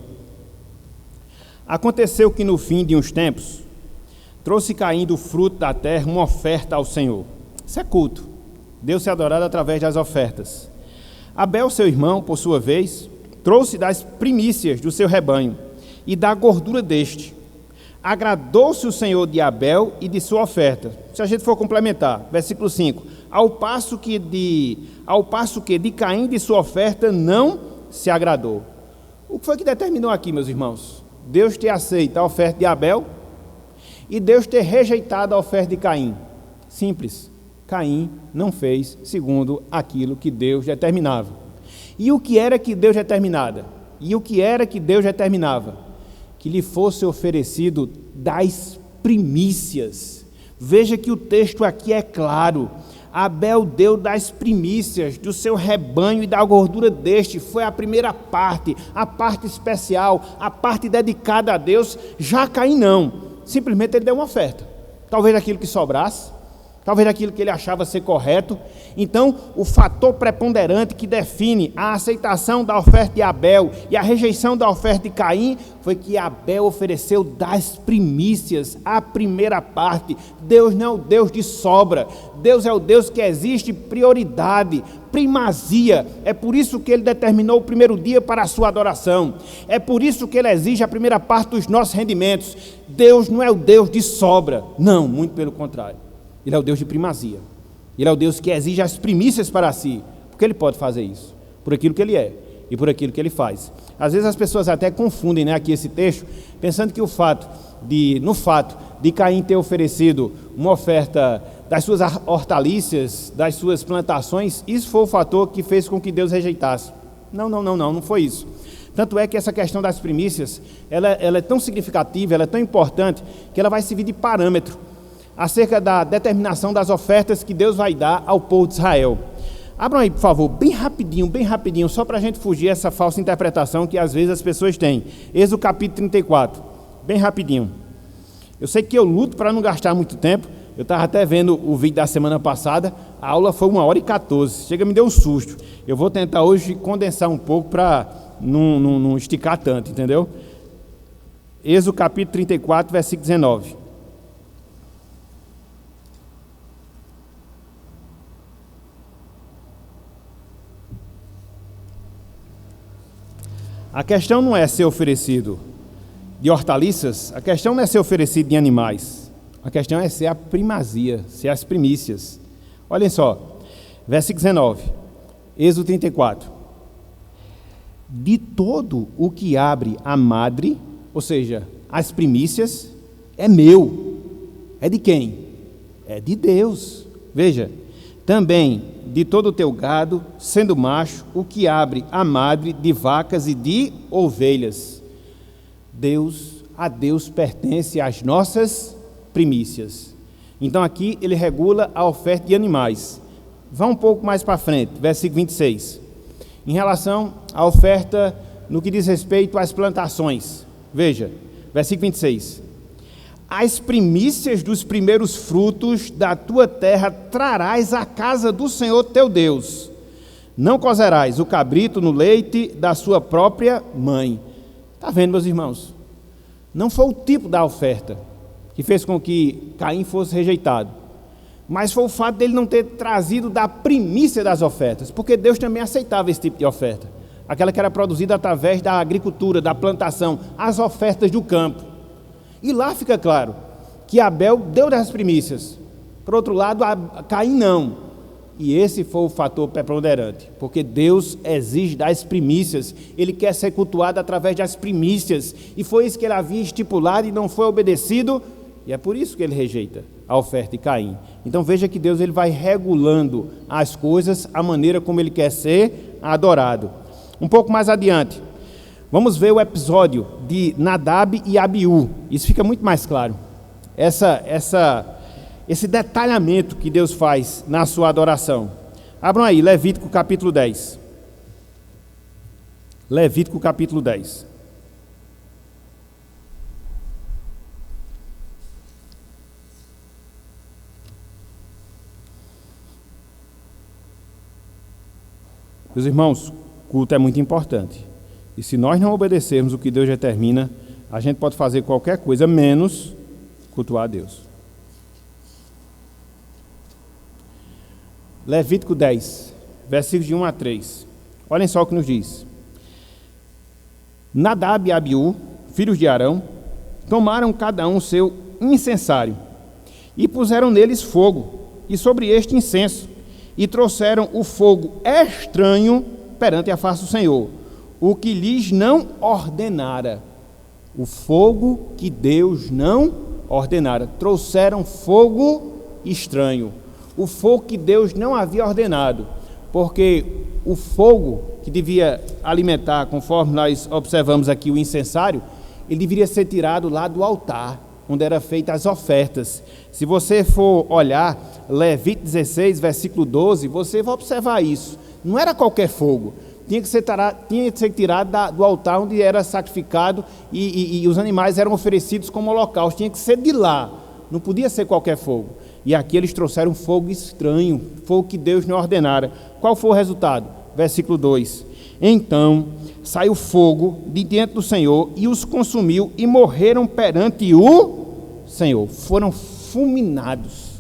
Aconteceu que no fim de uns tempos, trouxe Caim do fruto da terra uma oferta ao Senhor. Isso é culto. Deus é adorado através das ofertas. Abel, seu irmão, por sua vez, trouxe das primícias do seu rebanho e da gordura deste. Agradou-se o Senhor de Abel e de sua oferta. Se a gente for complementar, versículo 5. Ao passo que de Caim de sua oferta não se agradou. O que foi que determinou aqui, meus irmãos? Deus ter aceito a oferta de Abel e Deus ter rejeitado a oferta de Caim. Simples. Caim não fez segundo aquilo que Deus determinava. E o que era que Deus determinava? Que lhe fosse oferecido das primícias. Veja que o texto aqui é claro. Abel deu das primícias do seu rebanho e da gordura deste. Foi a primeira parte, a parte especial, a parte dedicada a Deus. Já Caim não. Simplesmente ele deu uma oferta. Talvez aquilo que sobrasse, talvez aquilo que ele achava ser correto. Então, o fator preponderante que define a aceitação da oferta de Abel e a rejeição da oferta de Caim foi que Abel ofereceu das primícias, a primeira parte. Deus não é o Deus de sobra. Deus é o Deus que existe prioridade, primazia. É por isso que Ele determinou o primeiro dia para a sua adoração. É por isso que Ele exige a primeira parte dos nossos rendimentos. Deus não é o Deus de sobra. Não, muito pelo contrário. Ele é o Deus de primazia. Ele é o Deus que exige as primícias para si. Porque Ele pode fazer isso. Por aquilo que Ele é e por aquilo que Ele faz. Às vezes as pessoas até confundem, né, aqui esse texto, pensando que no fato de Caim ter oferecido uma oferta das suas hortaliças, das suas plantações, isso foi o fator que fez com que Deus rejeitasse. Não foi isso. Tanto é que essa questão das primícias, ela é tão significativa, ela é tão importante, que ela vai servir de parâmetro acerca da determinação das ofertas que Deus vai dar ao povo de Israel. Abram aí, por favor, bem rapidinho, só para a gente fugir essa falsa interpretação que às vezes as pessoas têm. Êxodo capítulo 34, bem rapidinho. Eu sei que eu luto para não gastar muito tempo. Eu estava até vendo o vídeo da semana passada, a aula foi 1h14, chega, me deu um susto. Eu vou tentar hoje condensar um pouco para não esticar tanto, entendeu? Êxodo capítulo 34, versículo 19. A questão não é ser oferecido de hortaliças, a questão não é ser oferecido de animais, a questão é ser a primazia, ser as primícias. Olhem só, versículo 19, Êxodo 34. De todo o que abre a madre, ou seja, as primícias, é meu. É de quem? É de Deus. Veja, também de todo o teu gado, sendo macho, o que abre a madre de vacas e de ovelhas. A Deus pertence as nossas primícias. Então aqui ele regula a oferta de animais. Vá um pouco mais para frente, versículo 26. Em relação à oferta no que diz respeito às plantações. Veja, versículo 26. As primícias dos primeiros frutos da tua terra trarás à casa do Senhor teu Deus. Não cozerás o cabrito no leite da sua própria mãe. Está vendo, meus irmãos? Não foi o tipo da oferta que fez com que Caim fosse rejeitado, mas foi o fato dele não ter trazido da primícia das ofertas, porque Deus também aceitava esse tipo de oferta, aquela que era produzida através da agricultura, da plantação, as ofertas do campo. E lá fica claro que Abel deu das primícias, por outro lado, Caim não. E esse foi o fator preponderante, porque Deus exige das primícias, Ele quer ser cultuado através das primícias, e foi isso que Ele havia estipulado e não foi obedecido, e é por isso que Ele rejeita a oferta de Caim. Então veja que Deus ele vai regulando as coisas, a maneira como Ele quer ser adorado. Um pouco mais adiante, vamos ver o episódio de Nadab e Abiú, isso fica muito mais claro, esse detalhamento que Deus faz na sua adoração. Abram aí, Levítico capítulo 10. Levítico capítulo 10. Meus irmãos, culto é muito importante. E se nós não obedecermos o que Deus determina, a gente pode fazer qualquer coisa, menos cultuar a Deus. Levítico 10, versículos de 1 a 3. Olhem só o que nos diz. Nadab e Abiú, filhos de Arão, tomaram cada um seu incensário e puseram neles fogo, e sobre este incenso, e trouxeram o fogo estranho perante a face do Senhor, o que lhes não ordenara. O fogo que Deus não ordenara. Trouxeram fogo estranho. O fogo que Deus não havia ordenado, porque o fogo que devia alimentar, conforme nós observamos aqui o incensário, ele deveria ser tirado lá do altar, onde eram feitas as ofertas. Se você for olhar Levítico 16, versículo 12, você vai observar isso. Não era qualquer fogo, tinha que ser tirado do altar onde era sacrificado e os animais eram oferecidos como holocausto, tinha que ser de lá, não podia ser qualquer fogo. E aqui eles trouxeram fogo estranho, fogo que Deus não ordenara. Qual foi o resultado? Versículo 2. Então saiu fogo de diante do Senhor e os consumiu e morreram perante o Senhor. Foram fulminados.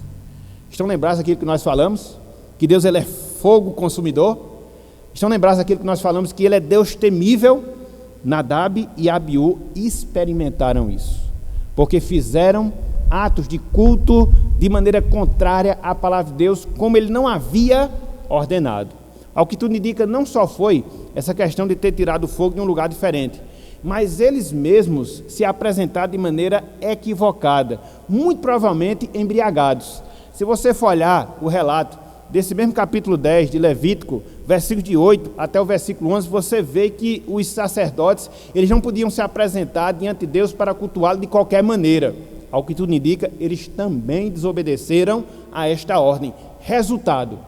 Estão lembrados daquilo que nós falamos? Que Deus ele é fogo consumidor? Estão lembrados daquilo que nós falamos? Que Ele é Deus temível? Nadab e Abiú experimentaram isso, porque fizeram atos de culto de maneira contrária à palavra de Deus, como Ele não havia ordenado. Ao que tudo indica, não só foi essa questão de ter tirado o fogo de um lugar diferente, mas eles mesmos se apresentaram de maneira equivocada, muito provavelmente embriagados. Se você for olhar o relato desse mesmo capítulo 10 de Levítico, versículo de 8 até o versículo 11, você vê que os sacerdotes, eles não podiam se apresentar diante de Deus para cultuá-lo de qualquer maneira. Ao que tudo indica, eles também desobedeceram a esta ordem. Resultado,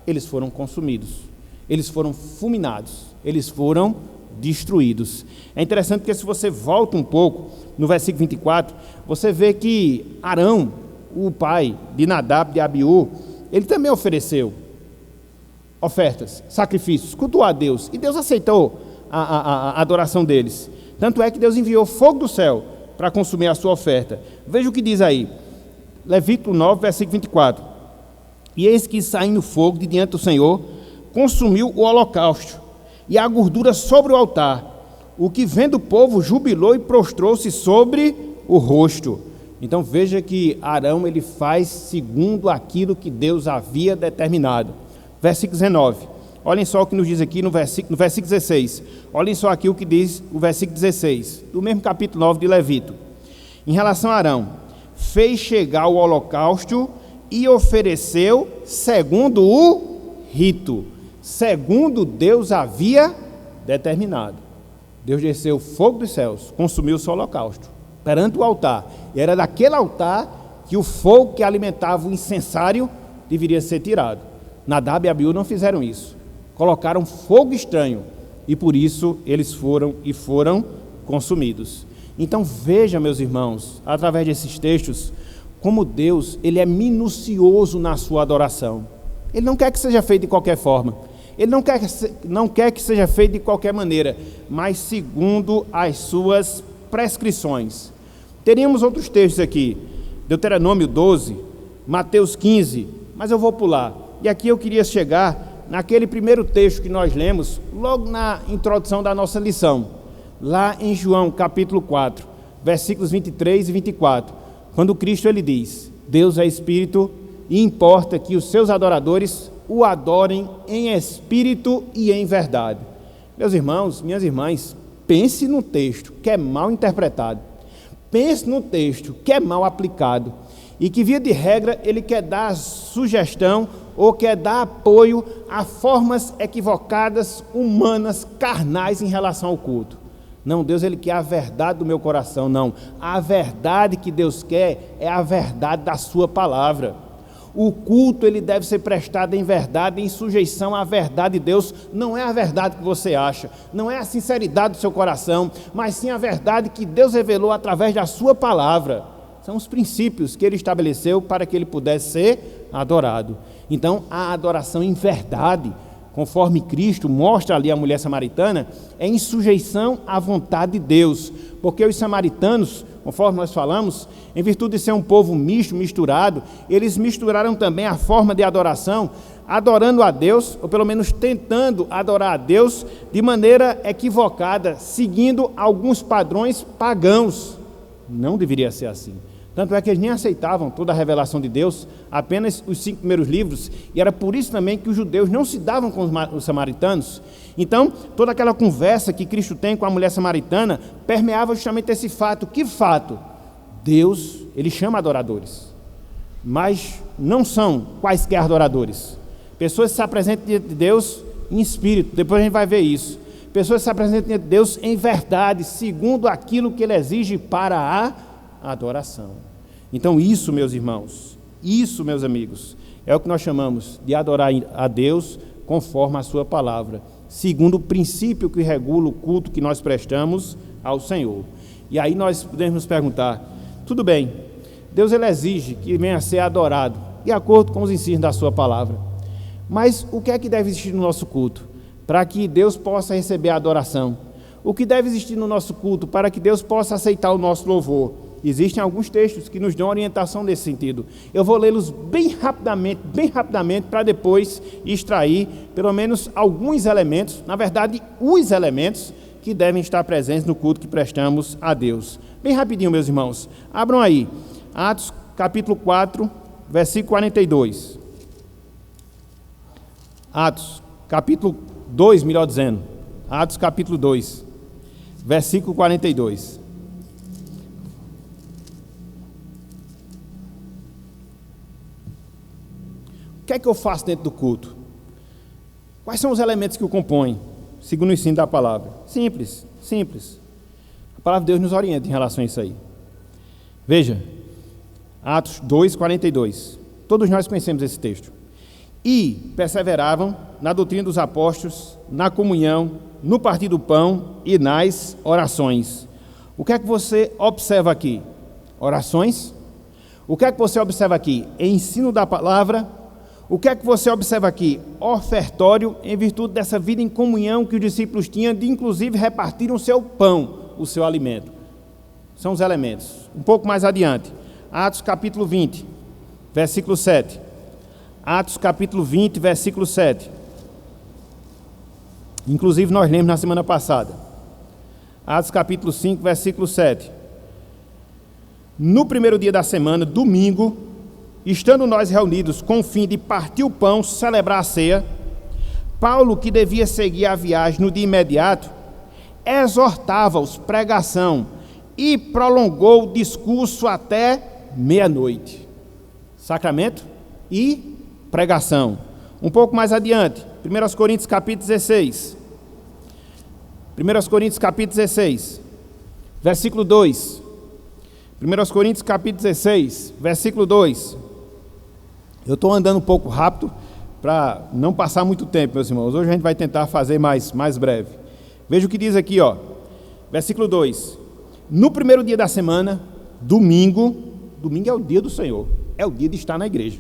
eles foram consumidos, eles foram fulminados, eles foram destruídos. É interessante que se você volta um pouco no versículo 24, você vê que Arão, o pai de Nadab, de Abiú, ele também ofereceu ofertas, sacrifícios, cultuou a Deus, e Deus aceitou a adoração deles. Tanto é que Deus enviou fogo do céu para consumir a sua oferta. Veja o que diz aí, Levítico 9, versículo 24. E eis que, saindo fogo de diante do Senhor, consumiu o holocausto e a gordura sobre o altar. O que vendo o povo jubilou e prostrou-se sobre o rosto. Então veja que Arão ele faz segundo aquilo que Deus havia determinado. Versículo 19. Olhem só o que nos diz aqui no versículo 16. Olhem só aqui o que diz o versículo 16, do mesmo capítulo 9 de Levítico. Em relação a Arão, fez chegar o holocausto e ofereceu segundo o rito, segundo Deus havia determinado. Deus desceu fogo dos céus, consumiu o seu holocausto perante o altar. E era daquele altar que o fogo que alimentava o incensário deveria ser tirado. Nadab e Abiú não fizeram isso. Colocaram fogo estranho e por isso eles foram consumidos. Então veja, meus irmãos, através desses textos, como Deus ele é minucioso na sua adoração. Ele não quer que seja feito de qualquer forma. Ele não quer que seja feito de qualquer maneira, mas segundo as suas prescrições. Teríamos outros textos aqui, Deuteronômio 12, Mateus 15, mas eu vou pular. E aqui eu queria chegar naquele primeiro texto que nós lemos, logo na introdução da nossa lição, lá em João capítulo 4, versículos 23 e 24, quando Cristo ele diz, Deus é Espírito e importa que os seus adoradores o adorem em espírito e em verdade. Meus irmãos, minhas irmãs, pense no texto que é mal interpretado, pense no texto que é mal aplicado e que, via de regra, ele quer dar sugestão ou quer dar apoio a formas equivocadas, humanas, carnais em relação ao culto. Não, Deus ele quer a verdade do meu coração, não. A verdade que Deus quer é a verdade da sua palavra. O culto ele deve ser prestado em verdade, em sujeição à verdade de Deus. Não é a verdade que você acha, não é a sinceridade do seu coração, mas sim a verdade que Deus revelou através da sua palavra. São os princípios que ele estabeleceu para que ele pudesse ser adorado. Então, a adoração em verdade, conforme Cristo mostra ali a mulher samaritana, é em sujeição à vontade de Deus, porque os samaritanos, conforme nós falamos, em virtude de ser um povo misturado, eles misturaram também a forma de adoração, adorando a Deus, ou pelo menos tentando adorar a Deus, de maneira equivocada, seguindo alguns padrões pagãos. Não deveria ser assim. Tanto é que eles nem aceitavam toda a revelação de Deus, apenas os 5 primeiros livros, e era por isso também que os judeus não se davam com os samaritanos. Então, toda aquela conversa que Cristo tem com a mulher samaritana permeava justamente esse fato. Que fato? Deus, ele chama adoradores, mas não são quaisquer adoradores. Pessoas que se apresentam diante de Deus em espírito, depois a gente vai ver isso. Pessoas que se apresentam diante de Deus em verdade, segundo aquilo que ele exige para a adoração. Então isso, meus irmãos, isso, meus amigos, é o que nós chamamos de adorar a Deus conforme a sua palavra, segundo o princípio que regula o culto que nós prestamos ao Senhor. E aí nós podemos nos perguntar, tudo bem, Deus ele exige que venha a ser adorado, de acordo com os ensinos da sua palavra, mas o que é que deve existir no nosso culto, para que Deus possa receber a adoração? O que deve existir no nosso culto, para que Deus possa aceitar o nosso louvor? Existem alguns textos que nos dão orientação nesse sentido. Eu vou lê-los bem rapidamente, para depois extrair pelo menos alguns elementos, na verdade, os elementos que devem estar presentes no culto que prestamos a Deus. Bem rapidinho, meus irmãos. Abram aí, Atos capítulo 4, versículo 42. Atos capítulo 2, melhor dizendo. Atos capítulo 2, versículo 42. O que é que eu faço dentro do culto? Quais são os elementos que o compõem, segundo o ensino da palavra? Simples. A palavra de Deus nos orienta em relação a isso aí. Veja, Atos 2, 42. Todos nós conhecemos esse texto. E perseveravam na doutrina dos apóstolos, na comunhão, no partir do pão e nas orações. O que é que você observa aqui? Orações. O que é que você observa aqui? Ensino da palavra. O que é que você observa aqui? Ofertório, em virtude dessa vida em comunhão que os discípulos tinham, de inclusive repartir o seu pão, o seu alimento. são os elementos. Um pouco mais adiante, Atos capítulo 20, versículo 7. Atos capítulo 20, versículo 7. Inclusive nós lemos na semana passada. Atos capítulo 5, versículo 7. No primeiro dia da semana, domingo, estando nós reunidos com o fim de partir o pão, celebrar a ceia, Paulo, que devia seguir a viagem no dia imediato, exortava-os, pregação, e prolongou o discurso até meia-noite. Sacramento e pregação. Um pouco mais adiante, 1 Coríntios capítulo 16. 1 Coríntios capítulo 16, versículo 2. 1 Coríntios capítulo 16, versículo 2. Eu estou andando um pouco rápido para não passar muito tempo, meus irmãos. Hoje a gente vai tentar fazer mais breve. Veja o que diz aqui, versículo 2. No primeiro dia da semana, domingo é o dia do Senhor, é o dia de estar na igreja.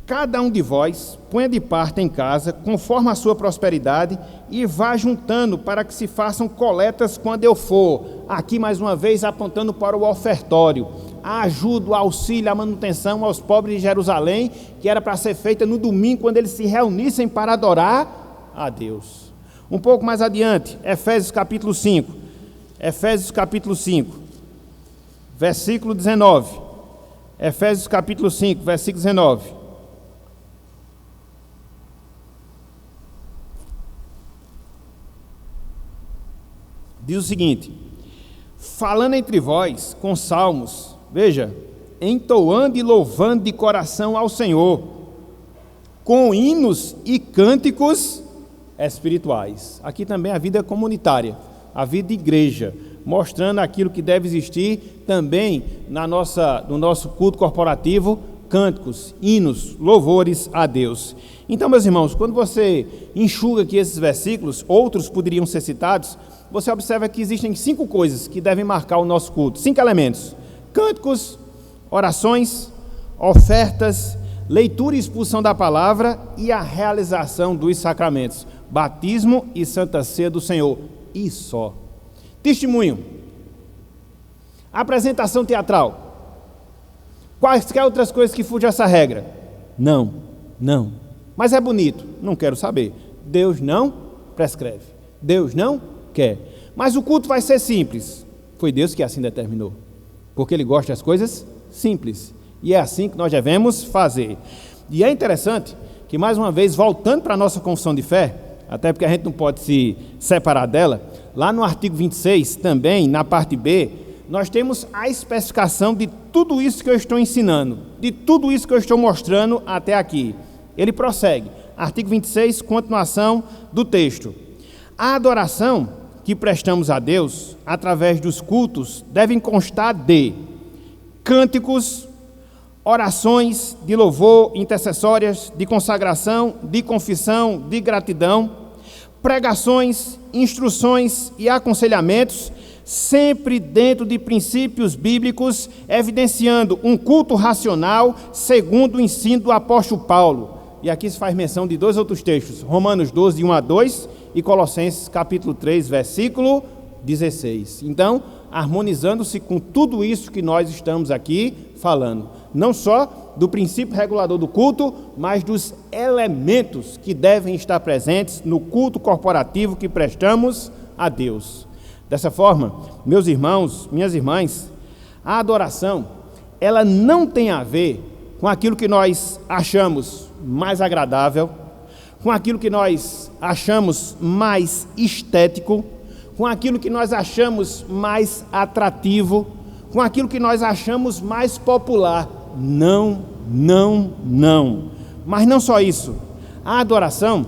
Cada um de vós ponha de parte em casa, conforme a sua prosperidade, e vá juntando para que se façam coletas quando eu for. Aqui, mais uma vez, apontando para o ofertório. A ajuda, o auxílio, a manutenção aos pobres de Jerusalém, que era para ser feita no domingo, quando eles se reunissem para adorar a Deus. Um pouco mais adiante, Efésios capítulo 5. Efésios capítulo 5, versículo 19. Efésios capítulo 5, versículo 19. Diz o seguinte: falando entre vós com salmos, veja, entoando e louvando de coração ao Senhor, com hinos e cânticos espirituais. Aqui também a vida comunitária, a vida de igreja, mostrando aquilo que deve existir também no nosso culto corporativo, cânticos, hinos, louvores a Deus. Então, meus irmãos, quando você enxuga aqui esses versículos, outros poderiam ser citados, você observa que existem 5 coisas que devem marcar o nosso culto, 5 elementos: cânticos, orações, ofertas, leitura e expulsão da palavra e a realização dos sacramentos, batismo e santa ceia do Senhor, e só. Testemunho, apresentação teatral, quaisquer outras coisas que fujam essa regra? Não, mas é bonito, não quero saber. Deus não prescreve, Deus não quer. Mas o culto vai ser simples. Foi Deus que assim determinou, porque Ele gosta das coisas simples, e é assim que nós devemos fazer. E é interessante que, mais uma vez, voltando para a nossa confissão de fé, até porque a gente não pode se separar dela, lá no artigo 26, também, na parte B, nós temos a especificação de tudo isso que eu estou ensinando, de tudo isso que eu estou mostrando até aqui. Ele prossegue, artigo 26, continuação do texto. A adoração que prestamos a Deus, através dos cultos, devem constar de cânticos, orações de louvor, intercessórias, de consagração, de confissão, de gratidão, pregações, instruções e aconselhamentos, sempre dentro de princípios bíblicos, evidenciando um culto racional, segundo o ensino do apóstolo Paulo. E aqui se faz menção de 2 outros textos, Romanos 12, de 1 a 2, e Colossenses capítulo 3, versículo 16. Então, harmonizando-se com tudo isso que nós estamos aqui falando, não só do princípio regulador do culto, mas dos elementos que devem estar presentes no culto corporativo que prestamos a Deus. Dessa forma, meus irmãos, minhas irmãs, a adoração, ela não tem a ver com aquilo que nós achamos mais agradável, com aquilo que nós achamos mais estético, com aquilo que nós achamos mais atrativo, com aquilo que nós achamos mais popular. Não. Mas não só isso. A adoração,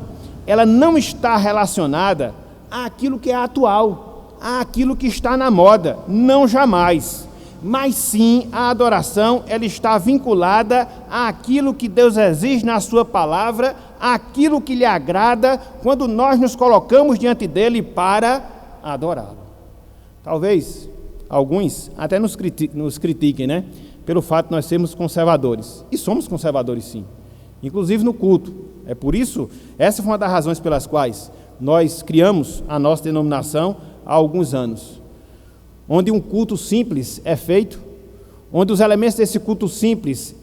ela não está relacionada àquilo que é atual, àquilo que está na moda, não jamais. Mas sim, a adoração, ela está vinculada àquilo que Deus exige na sua palavra, àquilo que lhe agrada, quando nós nos colocamos diante dele para adorá-lo. Talvez alguns até nos critiquem, né? Pelo fato de nós sermos conservadores. E somos conservadores sim, inclusive no culto. É por isso, essa foi uma das razões pelas quais nós criamos a nossa denominação há alguns anos. onde um culto simples é feito, onde os elementos desse culto simples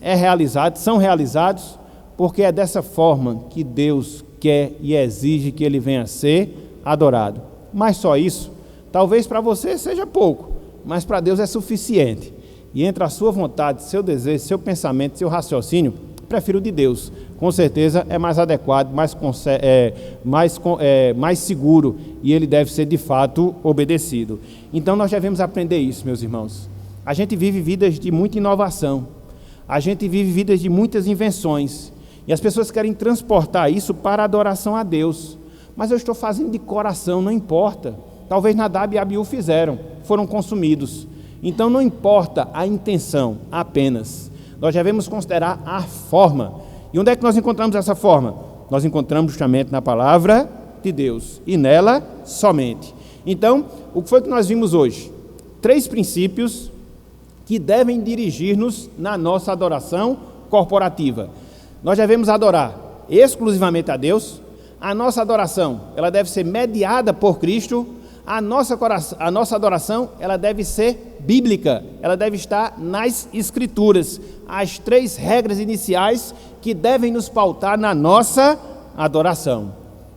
são realizados, porque é dessa forma que Deus quer e exige que ele venha a ser adorado. Mas só isso, talvez para você seja pouco, mas para Deus é suficiente. E entre a sua vontade, seu desejo, seu pensamento, seu raciocínio, prefiro o de Deus. Com certeza é mais adequado, mais seguro, e ele deve ser de fato obedecido. Então nós devemos aprender isso, meus irmãos. A gente vive vidas de muita inovação, a gente vive vidas de muitas invenções, e as pessoas querem transportar isso para a adoração a Deus. Mas eu estou fazendo de coração, não importa. Talvez Nadab e Abiú fizeram, foram consumidos. Então não importa a intenção apenas. Nós devemos considerar a forma. E onde é que nós encontramos essa forma? Nós encontramos justamente na palavra de Deus, e nela somente. Então, o que foi que nós vimos hoje? 3 princípios que devem dirigir-nos na nossa adoração corporativa. Nós devemos adorar exclusivamente a Deus. A nossa adoração, ela deve ser mediada por Cristo. A nossa adoração, ela deve ser bíblica, ela deve estar nas Escrituras. As 3 regras iniciais que devem nos pautar na nossa adoração.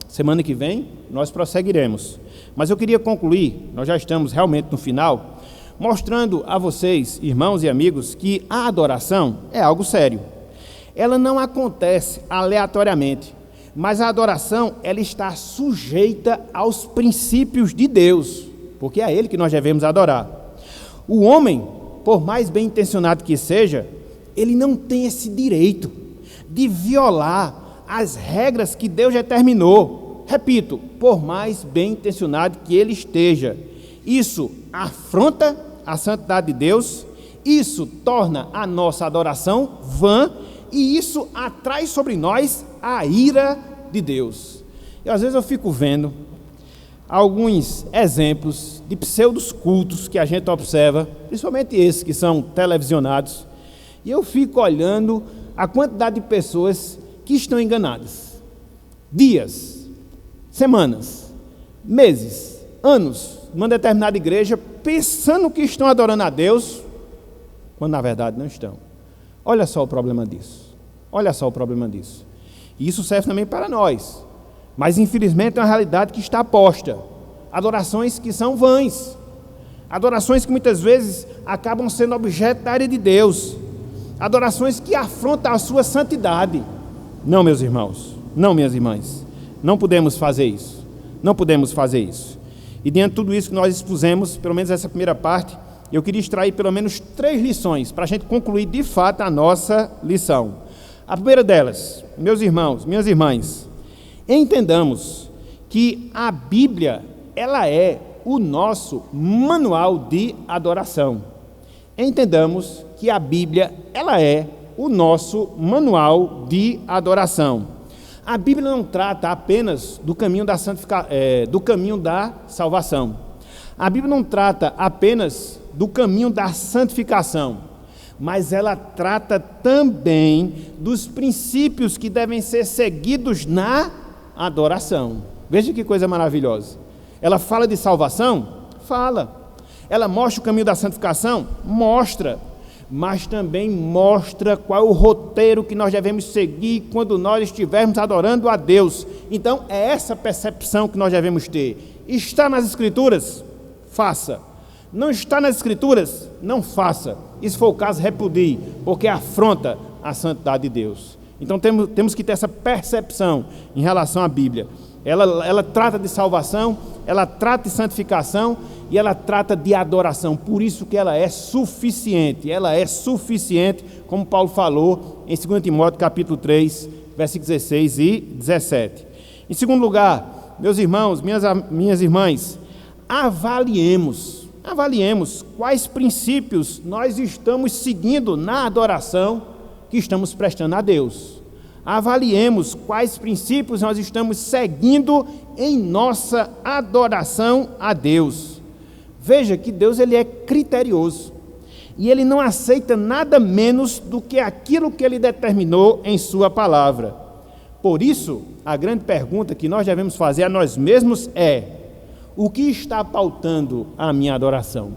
Semana que vem, nós prosseguiremos. Mas eu queria concluir, nós já estamos realmente no final, mostrando a vocês, irmãos e amigos, que a adoração é algo sério. Ela não acontece aleatoriamente, mas a adoração, ela está sujeita aos princípios de Deus, porque é a Ele que nós devemos adorar. O homem, por mais bem intencionado que seja, ele não tem esse direito de violar as regras que Deus determinou. Repito, por mais bem intencionado que ele esteja, isso afronta a santidade de Deus, isso torna a nossa adoração vã, e isso atrai sobre nós a ira de Deus. E às vezes eu fico vendo alguns exemplos de pseudos cultos que a gente observa, principalmente esses que são televisionados, e eu fico olhando a quantidade de pessoas que estão enganadas. Dias, semanas, meses, anos, numa determinada igreja, pensando que estão adorando a Deus, quando na verdade não estão. Olha só o problema disso. Olha só o problema disso. E isso serve também para nós. Mas infelizmente é uma realidade que está posta. Adorações que são vãs. Adorações que muitas vezes acabam sendo objeto da ira de Deus. Adorações que afrontam a sua santidade. Não, meus irmãos. Não, minhas irmãs. Não podemos fazer isso. Não podemos fazer isso. E diante de tudo isso que nós expusemos, pelo menos essa primeira parte, eu queria extrair pelo menos 3 lições para a gente concluir de fato a nossa lição. A primeira delas, meus irmãos, minhas irmãs, entendamos que a Bíblia, ela é o nosso manual de adoração. Entendamos que a Bíblia, ela é o nosso manual de adoração. A Bíblia não trata apenas do caminho da salvação. A Bíblia não trata apenas do caminho da santificação, mas ela trata também dos princípios que devem ser seguidos na adoração. Veja que coisa maravilhosa. Ela fala de salvação? Fala. Ela mostra o caminho da santificação? Mostra. Mas também mostra qual é o roteiro que nós devemos seguir quando nós estivermos adorando a Deus. Então, é essa percepção que nós devemos ter. Está nas Escrituras? Faça. Não está nas Escrituras? Não faça. E se for o caso, repudie, porque afronta a santidade de Deus. Então temos que ter essa percepção em relação à Bíblia. Ela trata de salvação, ela trata de santificação e ela trata de adoração. Por isso que ela é suficiente. Ela é suficiente, como Paulo falou em 2 Timóteo capítulo 3, versículos 16 e 17. Em segundo lugar, meus irmãos, minhas irmãs, avaliemos quais princípios nós estamos seguindo na adoração que estamos prestando a Deus. Avaliemos quais princípios nós estamos seguindo em nossa adoração a Deus. Veja que Deus, ele é criterioso e ele não aceita nada menos do que aquilo que ele determinou em sua palavra. Por isso, a grande pergunta que nós devemos fazer a nós mesmos é: o que está pautando a minha adoração?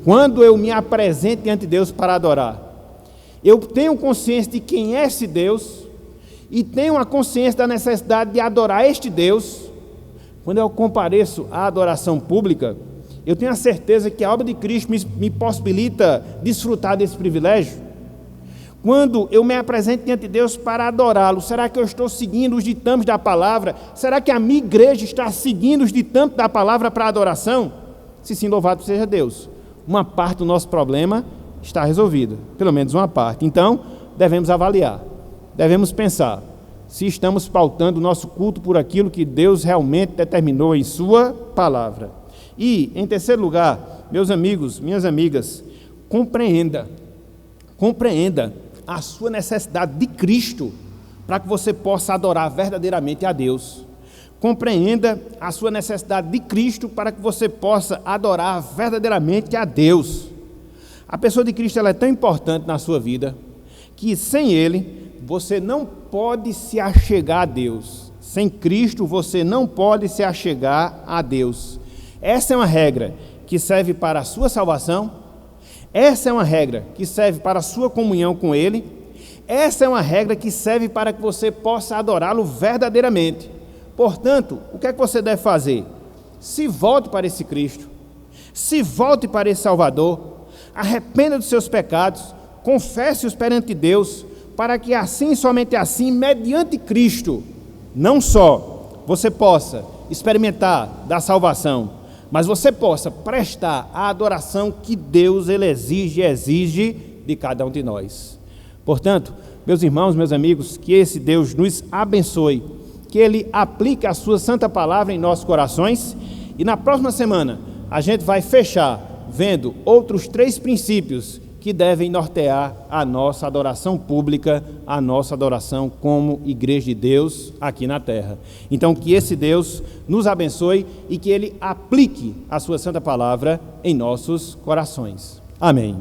quando eu me apresento diante de Deus para adorar, eu tenho consciência de quem é esse Deus e tenho a consciência da necessidade de adorar este Deus. Quando eu compareço à adoração pública, eu tenho a certeza que a obra de Cristo me possibilita desfrutar desse privilégio. Quando eu me apresento diante de Deus para adorá-lo, será que eu estou seguindo os ditames da palavra? Será que a minha igreja está seguindo os ditames da palavra para a adoração? Se sim, louvado seja Deus. Uma parte do nosso problema está resolvida, pelo menos uma parte. Então, devemos avaliar, devemos pensar se estamos pautando o nosso culto por aquilo que Deus realmente determinou em sua palavra. E, em terceiro lugar, meus amigos, minhas amigas, compreenda a sua necessidade de Cristo para que você possa adorar verdadeiramente a Deus. Compreenda a sua necessidade de Cristo para que você possa adorar verdadeiramente a Deus. A pessoa de Cristo ela é tão importante na sua vida que sem Ele você não pode se achegar a Deus. Sem Cristo você não pode se achegar a Deus. Essa é uma regra que serve para a sua salvação. Essa é uma regra que serve para a sua comunhão com Ele. Essa é uma regra que serve para que você possa adorá-lo verdadeiramente. Portanto, o que é que você deve fazer? Se volte para esse Cristo, se volte para esse Salvador, arrependa dos seus pecados, confesse-os perante Deus, para que assim, somente assim, mediante Cristo, não só você possa experimentar da salvação, mas você possa prestar a adoração que Deus ele exige de cada um de nós. Portanto, meus irmãos, meus amigos, que esse Deus nos abençoe, que Ele aplique a sua santa palavra em nossos corações, e na próxima semana a gente vai fechar vendo outros 3 princípios que devem nortear a nossa adoração pública, a nossa adoração como Igreja de Deus aqui na terra. Então, que esse Deus nos abençoe e que Ele aplique a sua santa palavra em nossos corações. Amém.